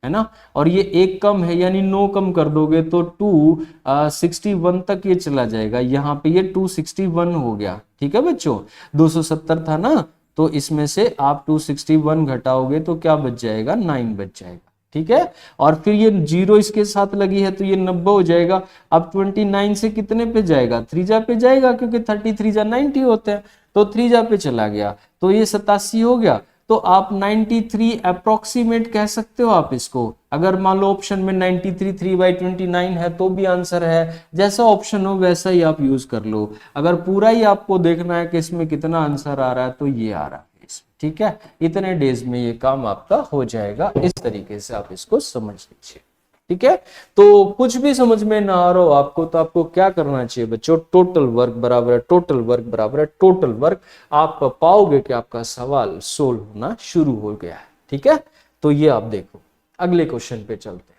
[SPEAKER 1] है ना, और ये एक कम है यानी 9 कम कर दोगे तो 261 तक ये चला जाएगा, यहाँ पे ये 261 हो गया। ठीक है बच्चों, 270 था ना, तो इसमें से आप 261 घटाओगे तो क्या बच जाएगा, 9 बच जाएगा। ठीक है, और फिर ये 0 इसके साथ लगी है तो ये 90 हो जाएगा। अब 29 से कितने पे जाएगा, 3 पे जाएगा, क्योंकि 33 90 होते हैं, तो 3 पे चला गया तो ये 87 हो गया। तो आप 93 अप्रोक्सीमेट कह सकते हो आप इसको, अगर मान लो ऑप्शन में 93 3/29 है तो भी आंसर है, जैसा ऑप्शन हो वैसा ही आप यूज कर लो। अगर पूरा ही आपको देखना है कि इसमें कितना आंसर आ रहा है तो ये आ रहा है इसमें। ठीक है, इतने डेज में ये काम आपका हो जाएगा, इस तरीके से आप इसको समझ लीजिए। ठीक है, तो कुछ भी समझ में ना आ रहा हो आपको तो आपको क्या करना चाहिए बच्चों, टोटल वर्क बराबर है टोटल वर्क बराबर है टोटल वर्क, आप पाओगे कि आपका सवाल सोल्व होना शुरू हो गया है। ठीक है, तो ये आप देखो, अगले क्वेश्चन पे चलते हैं।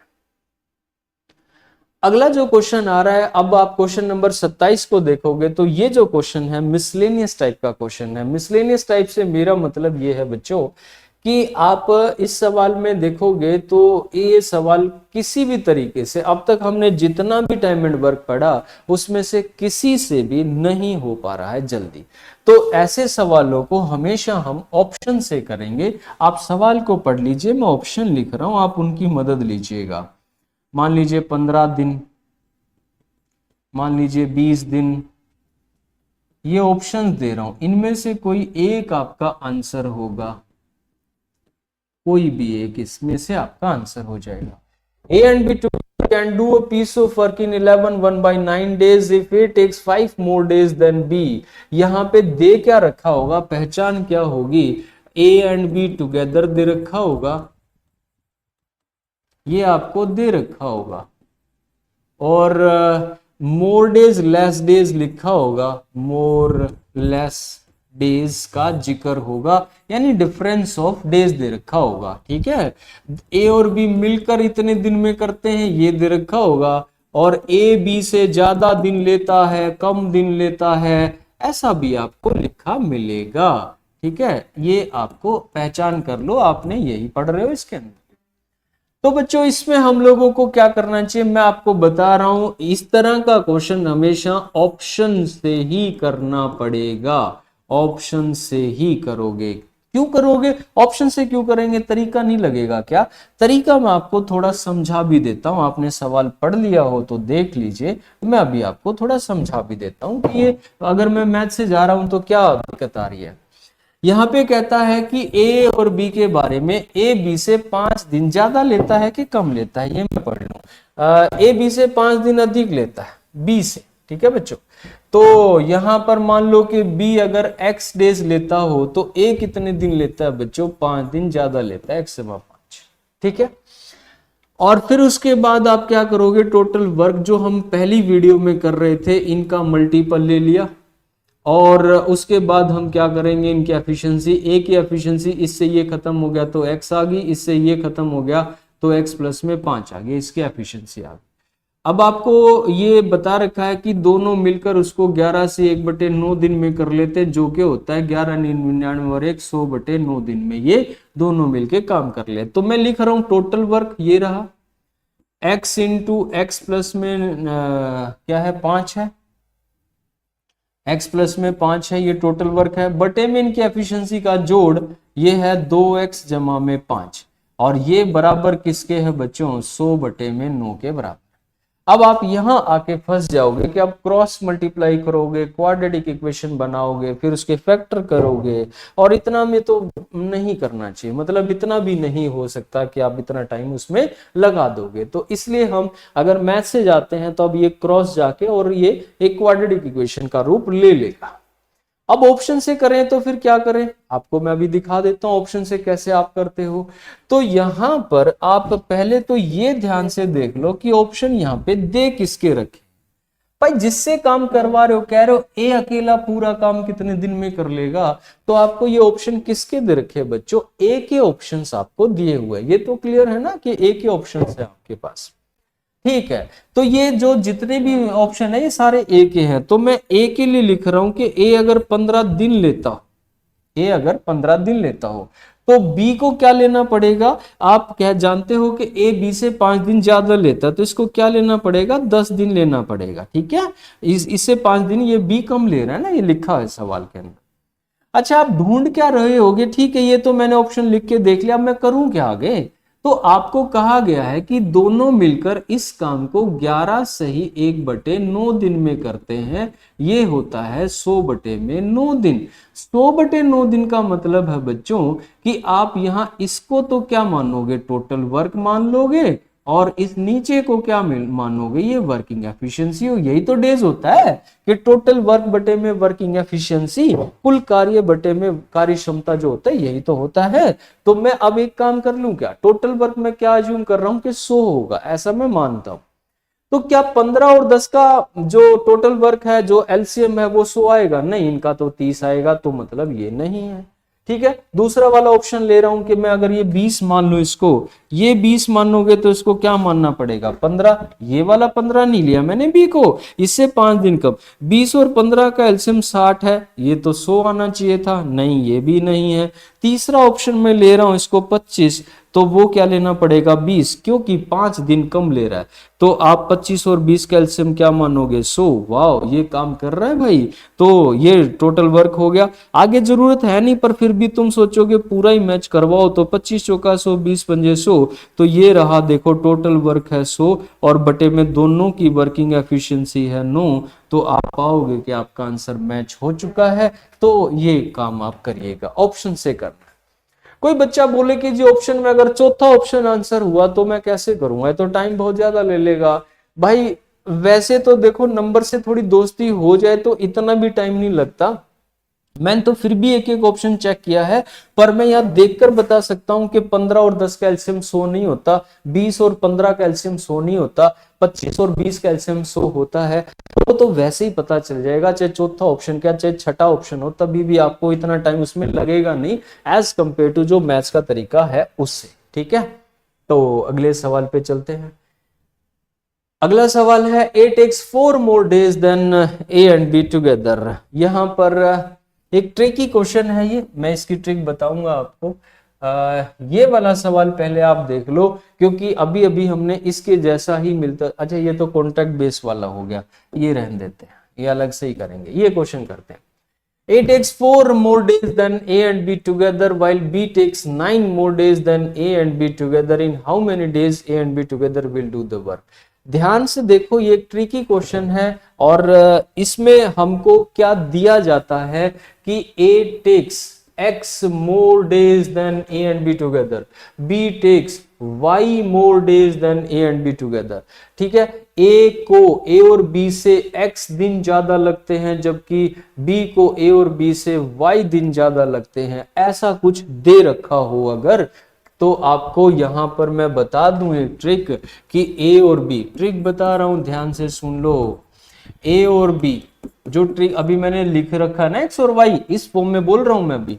[SPEAKER 1] अगला जो क्वेश्चन आ रहा है, अब आप क्वेश्चन नंबर 27 को देखोगे तो ये जो क्वेश्चन है मिसलेनियस टाइप का क्वेश्चन है। मिसलेनियस टाइप से मेरा मतलब ये है बच्चों कि आप इस सवाल में देखोगे तो ये सवाल किसी भी तरीके से अब तक हमने जितना भी टाइम एंड वर्क पढ़ा उसमें से किसी से भी नहीं हो पा रहा है जल्दी। तो ऐसे सवालों को हमेशा हम ऑप्शन से करेंगे। आप सवाल को पढ़ लीजिए, मैं ऑप्शन लिख रहा हूं, आप उनकी मदद लीजिएगा। मान लीजिए 15 दिन, मान लीजिए 20 दिन, ये ऑप्शन दे रहा हूं, इनमें से कोई एक आपका आंसर होगा, कोई भी एक इसमें से आपका आंसर हो जाएगा। A and B can do a piece of work in 11 1/9 days if A takes 5 more days than B। यहाँ पे दे क्या रखा होगा, पहचान क्या होगी, A and B together they रखा होगा, ये आपको दे रखा होगा, और मोर डेज लेस डेज लिखा होगा, मोर लेस डेज का जिक्र होगा, यानी डिफरेंस ऑफ डेज दे रखा होगा। ठीक है, ए और बी मिलकर इतने दिन में करते हैं, ये दे रखा होगा, और ए बी से ज्यादा दिन लेता है, कम दिन लेता है, ऐसा भी आपको लिखा मिलेगा। ठीक है, ये आपको पहचान कर लो, आपने यही पढ़ रहे हो इसके अंदर। तो बच्चों इसमें हम लोगों को क्या करना चाहिए, मैं आपको बता रहा हूं, इस तरह का क्वेश्चन हमेशा ऑप्शन से ही करना पड़ेगा, ऑप्शन से ही करोगे। क्यों करोगे, ऑप्शन से क्यों करेंगे, तरीका नहीं लगेगा क्या? तरीका मैं आपको थोड़ा समझा भी देता हूं, आपने सवाल पढ़ लिया हो तो देख लीजिए, मैं अभी आपको थोड़ा समझा भी देता हूं कि ये अगर मैं मैथ से जा रहा हूं तो क्या दिक्कत आ रही है। यहाँ पे कहता है कि ए और बी के बारे में, ए बी से 5 दिन ज्यादा लेता है कि कम लेता है, ये मैं पढ़ लूं। ए बी से 5 दिन अधिक लेता है बी से। ठीक है बच्चों, तो यहां पर मान लो कि बी अगर x डेज लेता हो तो ए कितने दिन लेता है बच्चों, 5 दिन ज्यादा लेता है, x से 5। ठीक है, और फिर उसके बाद आप क्या करोगे, टोटल वर्क जो हम पहली वीडियो में कर रहे थे, इनका मल्टीपल ले लिया, और उसके बाद हम क्या करेंगे, इनकी एफिशिएंसी, ए की एफिशिएंसी, इससे ये खत्म हो गया तो x आ गई, इससे ये खत्म हो गया तो x प्लस में 5 आ गई, इसकी एफिशिएंसी आ गई। अब आपको ये बता रखा है कि दोनों मिलकर उसको 11 से 1/9 दिन में कर लेते, जो कि होता है 1199 और 100/9 दिन में ये दोनों मिलके काम कर ले। तो मैं लिख रहा हूं टोटल वर्क ये रहा, x इंटू एक्स प्लस में क्या है, 5 है, x प्लस में 5 है, ये टोटल वर्क है, बटे में इनकी एफिशिएंसी का जोड़ ये है 2x जमा में 5, और ये बराबर किसके है बच्चों, 100/9 के बराबर। अब आप यहां आके फंस जाओगे कि आप क्रॉस मल्टीप्लाई करोगे, क्वाड्रेटिक इक्वेशन बनाओगे, फिर उसके फैक्टर करोगे, और इतना में तो नहीं करना चाहिए, मतलब इतना भी नहीं हो सकता कि आप इतना टाइम उसमें लगा दोगे। तो इसलिए हम अगर मैथ से जाते हैं तो अब ये क्रॉस जाके और ये एक क्वाड्रेटिक इक्वेशन का रूप ले लेगा। अब ऑप्शन से करें तो फिर क्या करें, आपको मैं अभी दिखा देता हूं ऑप्शन से कैसे आप करते हो। तो यहां पर आप पहले तो ये ध्यान से देख लो कि ऑप्शन यहां पे दे किसके रखे, भाई जिससे काम करवा रहे हो, कह रहे हो ए अकेला पूरा काम कितने दिन में कर लेगा, तो आपको ये ऑप्शन किसके दे रखे बच्चों, ए के ऑप्शंस आपको दिए हुए, ये तो क्लियर है ना कि ए के ऑप्शंस है आपके पास। ठीक है, तो ये जो जितने भी ऑप्शन है ये सारे ए के हैं, तो मैं ए के लिए लिख रहा हूं कि ए अगर 15 दिन लेता हो, ए अगर 15 दिन लेता हो तो बी को क्या लेना पड़ेगा, आप क्या जानते हो कि ए बी से 5 दिन ज्यादा लेता है, तो इसको क्या लेना पड़ेगा, 10 दिन लेना पड़ेगा। ठीक है, इससे 5 दिन, ये बी कम ले रहा है ना, ये लिखा है सवाल के अंदर। अच्छा, आप ढूंढ क्या रहे होगे, ठीक है ये तो मैंने ऑप्शन लिख के देख लिया, अब मैं करूं क्या आगे। तो आपको कहा गया है कि दोनों मिलकर इस काम को 11 सही 1/9 दिन में करते हैं, ये होता है 100/9 दिन। 100/9 दिन का मतलब है बच्चों कि आप यहां इसको तो क्या मानोगे, टोटल वर्क मान लोगे, और इस नीचे को क्या मानोगे, ये वर्किंग एफिशिएंसी हो। यही तो डेज होता है कि टोटल वर्क बटे में वर्किंग एफिशिएंसी, कुल कार्य बटे में कार्य क्षमता जो होता है, यही तो होता है। तो मैं अब एक काम कर लूं क्या, टोटल वर्क में क्या अज्यूम कर रहा हूं कि 100 होगा, ऐसा मैं मानता हूं। तो क्या 15 और 10 का जो टोटल वर्क है, जो एलसीएम है, वो 100 आएगा? नहीं, इनका तो 30 आएगा, तो मतलब ये नहीं है। ठीक है, दूसरा वाला ऑप्शन ले रहा हूं कि मैं अगर ये 20 मान लो, इसको ये 20 मानोगे तो इसको क्या मानना पड़ेगा, 15। ये वाला 15 नहीं लिया मैंने बी को, इससे 5 दिन कम, 20 और 15 का एलसीएम 60 है, ये तो 100 आना चाहिए था, नहीं ये भी नहीं है। तीसरा ऑप्शन में ले रहा हूं इसको 25, तो वो क्या लेना पड़ेगा, 20, क्योंकि 5 दिन कम ले रहा है, तो आप 25 और 20 का एलसीएम क्या मानोगे, 100। वाह, ये काम कर रहा है भाई, तो ये टोटल वर्क हो गया। आगे जरूरत है नहीं, पर फिर भी तुम सोचोगे पूरा ही मैच करवाओ, तो 25 चौका 100, 20 पंजे 100, तो ये रहा देखो टोटल वर्क है 100, और बटे में दोनों की वर्किंग एफिशिएंसी है 9, तो आप पाओगे कि आपका आंसर मैच हो चुका है। तो ये काम आप करिएगा, ऑप्शन से करना। कोई बच्चा बोले कि जी ऑप्शन में अगर चौथा ऑप्शन आंसर हुआ तो मैं कैसे करूंगा, तो टाइम बहुत ज्यादा ले लेगा। भाई वैसे तो देखो, नंबर से थोड़ी दोस्ती हो जाए तो इतना भी टाइम नहीं लगता, मैंने तो फिर भी एक एक ऑप्शन चेक किया है, पर मैं यहाँ देखकर बता सकता हूं कि 15 और 10 कैल्शियम 100 नहीं होता, 20 और 15 कैल्शियम 100 नहीं होता, 25 और 20 कैल्शियम 100 होता है। तो वैसे ही पता चल जाएगा, चाहे चौथा ऑप्शन क्या चाहे छठा ऑप्शन हो, तभी भी आपको इतना टाइम उसमें लगेगा नहीं एज कंपेयर टू जो मैथ्स का तरीका है उससे। ठीक है, तो अगले सवाल पे चलते हैं। अगला सवाल है A takes 4 more days than A and B together। यहां पर एक ट्रिकी क्वेश्चन है ये, मैं इसकी ट्रिक बताऊंगा आपको। ये वाला सवाल पहले आप देख लो, क्योंकि अभी अभी हमने इसके जैसा ही मिलता, अच्छा ये तो कॉन्ट्रैक्ट बेस वाला हो गया, ये रहने देते हैं, ये अलग से ही करेंगे। ये क्वेश्चन करते हैं, A takes 4 more days than A and B together while B takes 9 more days than A and B together, in how many days A and B together will do the work। ध्यान से देखो, ये एक tricky question है और इसमें हमको क्या दिया जाता है कि A takes X more days than A and B together, B takes Y more days than A and B together। ठीक है, A को A और B से X दिन ज्यादा लगते हैं, जबकि B को A और B से Y दिन ज्यादा लगते हैं, ऐसा कुछ दे रखा हो अगर, तो आपको यहां पर मैं बता दूं एक ट्रिक कि A और B, ट्रिक बता रहा हूं ध्यान से सुन लो। A और B जो ट्रिक अभी मैंने लिख रखा है ना, X और Y, इस फॉर्म में बोल रहा हूं मैं अभी,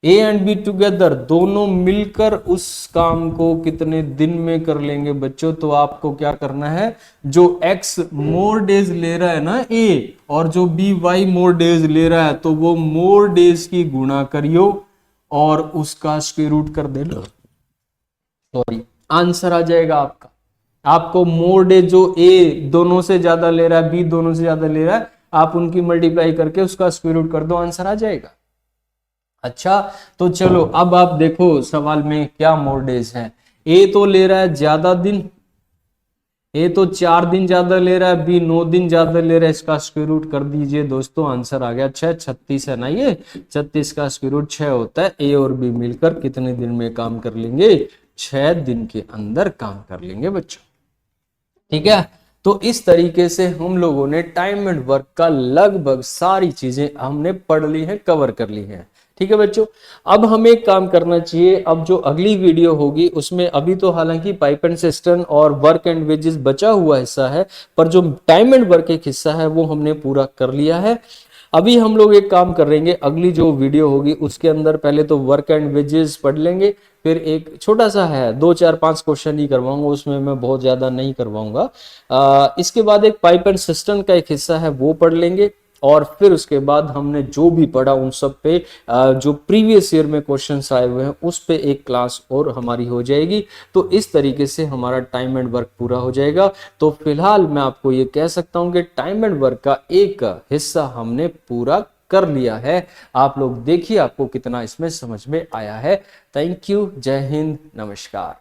[SPEAKER 1] A एंड B टुगेदर दोनों मिलकर उस काम को कितने दिन में कर लेंगे बच्चों। तो आपको क्या करना है, जो X मोर डेज ले रहा है ना A, और जो B Y मोर डेज ले रहा है, तो वो मोर डेज की गुणा करियो और उसका स्क्वायर रूट कर देना, सॉरी आंसर आ जाएगा आपका। आपको मोर डे जो A दोनों से ज्यादा ले रहा है, B दोनों से ज्यादा ले रहा है, आप उनकी मल्टीप्लाई करके उसका स्क्वायर रूट कर दो, आंसर आ जाएगा। अच्छा, तो चलो अब आप देखो सवाल में क्या मोर डेज है। A तो ले रहा है ज्यादा दिन, A तो 4 दिन ज्यादा ले रहा है, B 9 दिन ज्यादा ले रहा है, इसका स्क्वायर रूट कर दीजिए दोस्तों, आंसर आ गया 6, 36 है ना, ये 36 का स्क्वायर रूट 6 होता है। A और B मिलकर कितने दिन में काम कर लेंगे, 6 दिन के अंदर काम कर लेंगे बच्चों। ठीक है, तो इस तरीके से हम लोगों ने टाइम एंड वर्क का लगभग सारी चीजें हमने पढ़ ली है, कवर कर ली है। ठीक है बच्चों, अब हमें एक काम करना चाहिए, अब जो अगली वीडियो होगी उसमें, अभी तो हालांकि पाइप एंड सिस्टम और वर्क एंड वेजेस बचा हुआ हिस्सा है, पर जो टाइम एंड वर्क एक हिस्सा है वो हमने पूरा कर लिया है। अभी हम लोग एक काम करेंगे, अगली जो वीडियो होगी उसके अंदर पहले तो वर्क एंड वेजेस पढ़ लेंगे, फिर एक छोटा सा है 2 4 5 क्वेश्चन ही करवाऊंगा, उसमें मैं बहुत ज्यादा नहीं करवाऊंगा। इसके बाद एक पाइप एंड सिस्टम का एक हिस्सा है वो पढ़ लेंगे, और फिर उसके बाद हमने जो भी पढ़ा उन सब पे जो प्रीवियस ईयर में क्वेश्चंस आए हुए हैं उस पे एक क्लास और हमारी हो जाएगी। तो इस तरीके से हमारा टाइम एंड वर्क पूरा हो जाएगा। तो फिलहाल मैं आपको ये कह सकता हूं कि टाइम एंड वर्क का एक हिस्सा हमने पूरा कर लिया है। आप लोग देखिए आपको कितना इसमें समझ में आया है। थैंक यू, जय हिंद, नमस्कार।